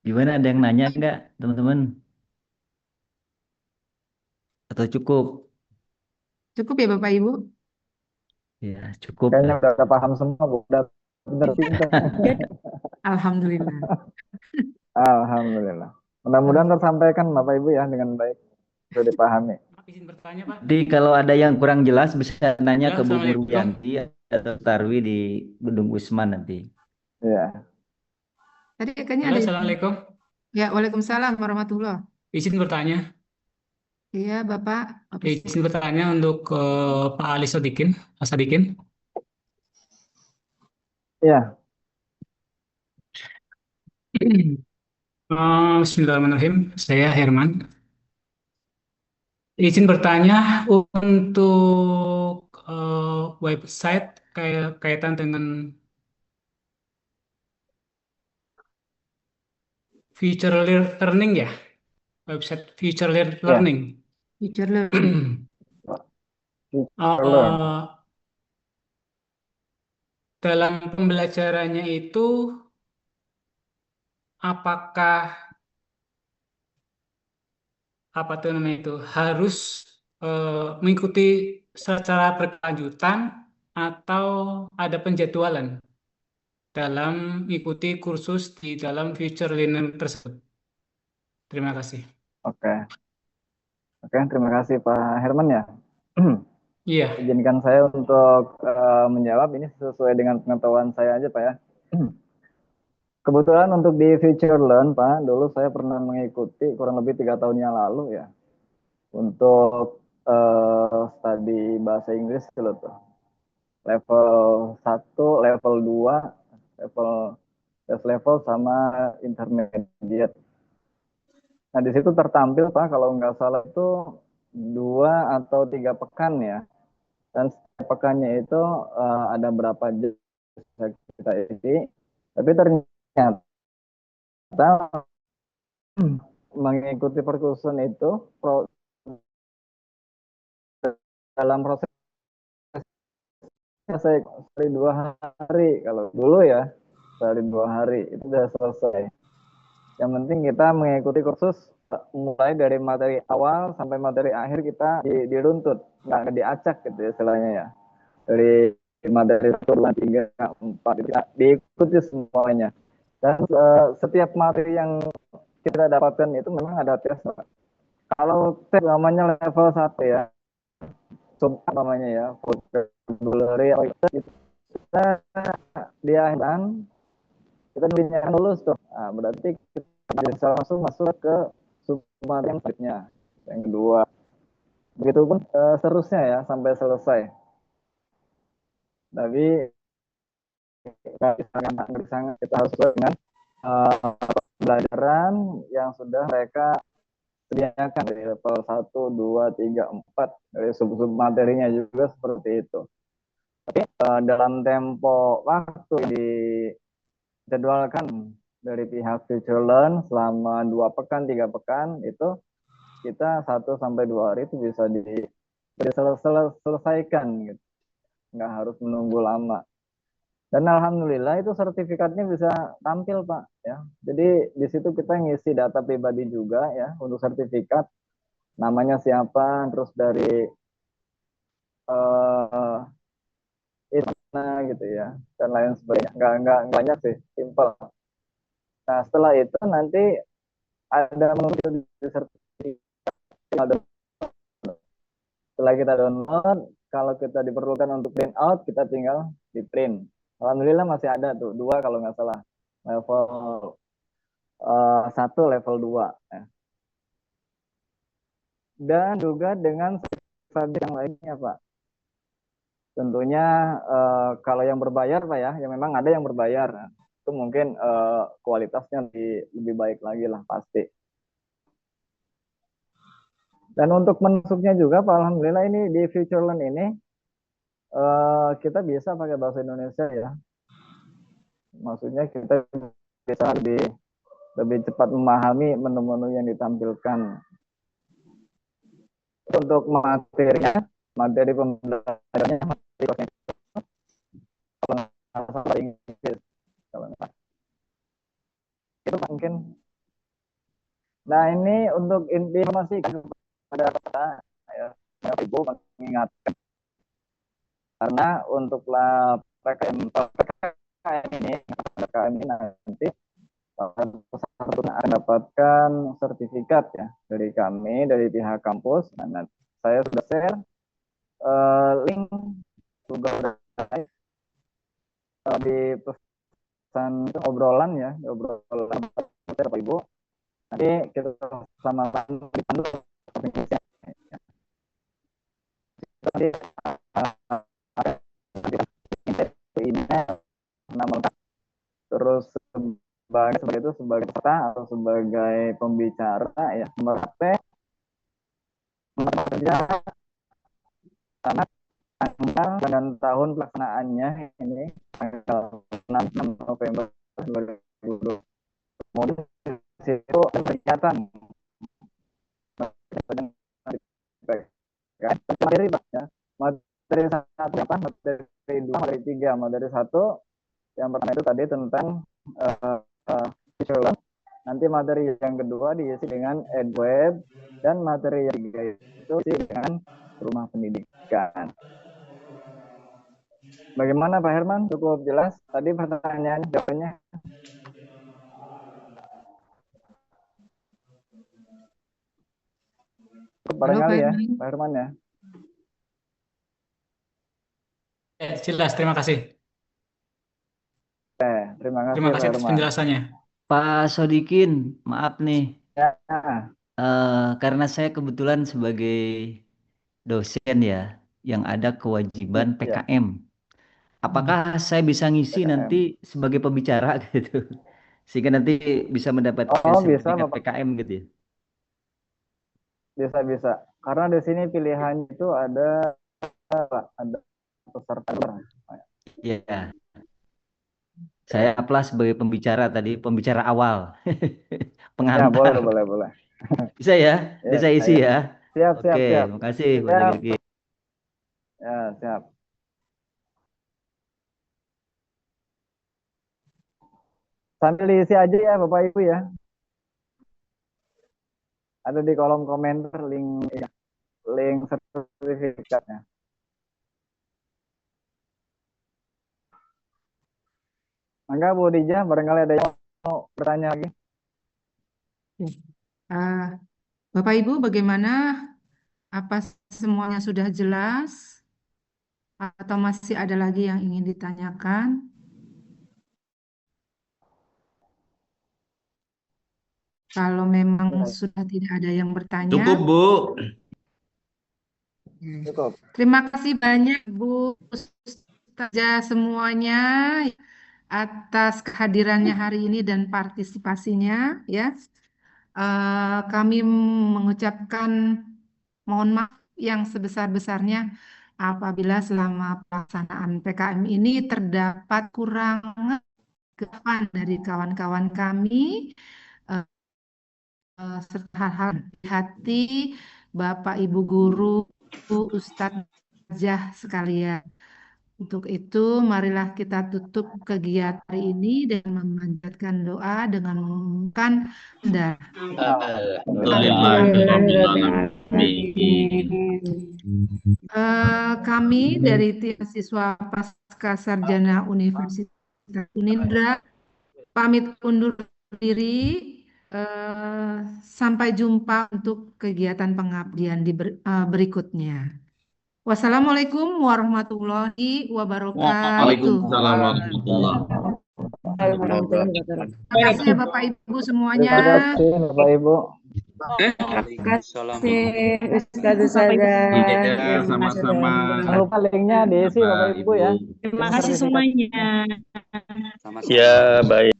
Gimana, ada yang nanya nggak, teman-teman? Atau cukup? Cukup ya Bapak Ibu? Ya, cukup Kayaknya lah. udah paham semua, Bu. Udah pinter-pinter. Alhamdulillah. Alhamdulillah. Mudah-mudahan tersampaikan Bapak Ibu ya dengan baik, sudah dipahami. Izin bertanya, Pak. Jadi kalau ada yang kurang jelas bisa nanya Ya, ke Bu Assalamualaikum. Muryanti atau Tarwi di Gedung Wisman nanti. Iya. Tadi kayaknya Halo, ada. Assalamualaikum. Ya, Waalaikumsalam warahmatullahi. Izin bertanya. Iya, Bapak. Izin bertanya untuk Pak Ali Sadikin. Iya. Bismillahirrahmanirrahim. Saya Herman. Izin bertanya untuk website kaitan dengan future learning ya, website future learning. Future learning. Dalam pembelajarannya itu apakah harus mengikuti secara berkelanjutan atau ada penjadwalan dalam mengikuti kursus di dalam future learning tersebut? Terima kasih. Oke, terima kasih Pak Herman ya. Iya. Izinkan saya untuk menjawab ini sesuai dengan pengetahuan saya aja Pak ya. Kebetulan untuk di Future Learn Pak, dulu saya pernah mengikuti kurang lebih 3 tahun yang lalu ya. Untuk studi bahasa Inggris dulu tuh. Level 1, level 2, level sama intermediate. Nah, di situ tertampil Pak, kalau nggak salah itu 2 atau 3 pekan ya. Dan setiap pekannya itu ada berapa jam kita isi. Tapi ternyata mengikuti perkursuan itu dalam proses saya sekali 2 hari, kalau dulu ya sekali 2 hari itu sudah selesai. Yang penting kita mengikuti kursus mulai dari materi awal sampai materi akhir kita diruntut, nggak diacak gitu ya istilahnya ya. Dari materi 1, 2, 3, 4 kita diikuti semuanya. Dan setiap materi yang kita dapatkan itu memang ada tes. Kalau tes namanya level 1 ya, namanya ya, vocabulary itu kita di akhiran kita dinyatakan lulus tuh. Nah, berarti kita bisa langsung masuk ke submateri yang selanjutnya, yang kedua. Begitupun seterusnya ya sampai selesai. Tapi kita harus dengan pembelajaran yang sudah mereka sediakan dari level 1, 2, 3, 4 dari sub-sub materinya juga seperti itu. Tapi dalam tempo waktu dijadwalkan dari pihak Future Learn selama 2 pekan, 3 pekan itu kita 1 sampai 2 hari itu bisa diselesaikan gitu. nggak harus menunggu lama. Dan alhamdulillah itu sertifikatnya bisa tampil Pak ya. Jadi di situ kita ngisi data pribadi juga ya untuk sertifikat, namanya siapa, terus dari mana gitu ya, dan lain sebagainya. Nggak banyak sih, simple. Nah setelah itu nanti ada menu di sertifikat. Setelah kita download, kalau kita diperlukan untuk print out, kita tinggal di print. Alhamdulillah masih ada tuh, 2 kalau nggak salah. Level 1, level 2. Ya. Dan juga dengan subjek yang lainnya, Pak. Tentunya kalau yang berbayar, Pak ya, yang memang ada yang berbayar. Itu mungkin kualitasnya lebih baik lagi lah, pasti. Dan untuk masuknya juga, Pak, alhamdulillah ini di FutureLearn ini kita bisa pakai bahasa Indonesia ya. Maksudnya kita bisa lebih cepat memahami menu-menu yang ditampilkan. Untuk materinya, materi pembelajarannya kalau Inggris, itu mungkin. Nah ini untuk informasi kepada kita, ya, Ibu mengingatkan, karena untuk PKM ini nanti akan mendapatkan sertifikat ya dari kami, dari pihak kampus. Nah, saya sudah share link juga di pesan obrolan ya, obrolan Bapak Ibu. Nanti kita sama-sama dipandu terus sebagai peserta atau sebagai pembicara ya, merapek karena tanggal dan tahun pelaksanaannya ini tanggal 6 November 2020. Kemudian itu kegiatan materi Pak ya. Materi 1 apa? Materi 2, materi 3. Materi 1 yang pertama itu tadi tentang visual. Nanti materi yang kedua diisi dengan EdWeb, dan materi yang ketiga itu diisi dengan rumah pendidikan. Bagaimana Pak Herman? Cukup jelas tadi pertanyaan jawabannya? Barangkali ya Pak Herman ya. Jelas, terima kasih. Terima kasih Terima kasih atas penjelasannya. Pak Sodikin, maaf nih. Ya. Karena saya kebetulan sebagai dosen ya, yang ada kewajiban PKM. Apakah saya bisa ngisi nanti sebagai pembicara gitu, sehingga nanti bisa mendapatkan sertifikat PKM gitu ya? Bisa. Karena di sini pilihan itu ada peserta. Iya. Saya apply sebagai pembicara tadi, pembicara awal. Pengantar. Ya, boleh. Bisa ya? Bisa isi ya? Siap. Oke, terima kasih Pak Sodikin. Ya, siap. Sambil diisi aja ya Bapak Ibu ya. Ada di kolom komentar link sertifikatnya. Mangga Bu Dija, barangkali ada yang mau bertanya lagi. Bapak Ibu bagaimana? Apa semuanya sudah jelas? Atau masih ada lagi yang ingin ditanyakan? Kalau memang sudah tidak ada yang bertanya. Cukup Bu. Cukup. Terima kasih banyak Bu Ustazah semuanya atas kehadirannya hari ini dan partisipasinya ya. Kami mengucapkan mohon maaf yang sebesar-besarnya apabila selama pelaksanaan PKM ini terdapat kurangan kegagapan dari kawan-kawan kami serta hal-hal di hati Bapak Ibu guru, Ustadzah sekalian. Untuk itu, marilah kita tutup kegiatan hari ini dengan memanjatkan doa dengan mengumumkan anda. Kami dari tim siswa Pasca Sarjana Universitas Unindra pamit undur diri. Sampai jumpa untuk kegiatan pengabdian berikutnya. Wassalamualaikum warahmatullahi wabarakatuh. Waalaikumsalam warahmatullahi wabarakatuh. Terima kasih ya Bapak Ibu semuanya. Terima kasih Bapak Ibu. Terima kasih Ustaz Ustazah. Sama-sama. Jangan lupa linknya diisi Bapak Ibu ya. Terima kasih semuanya. Ya, baik.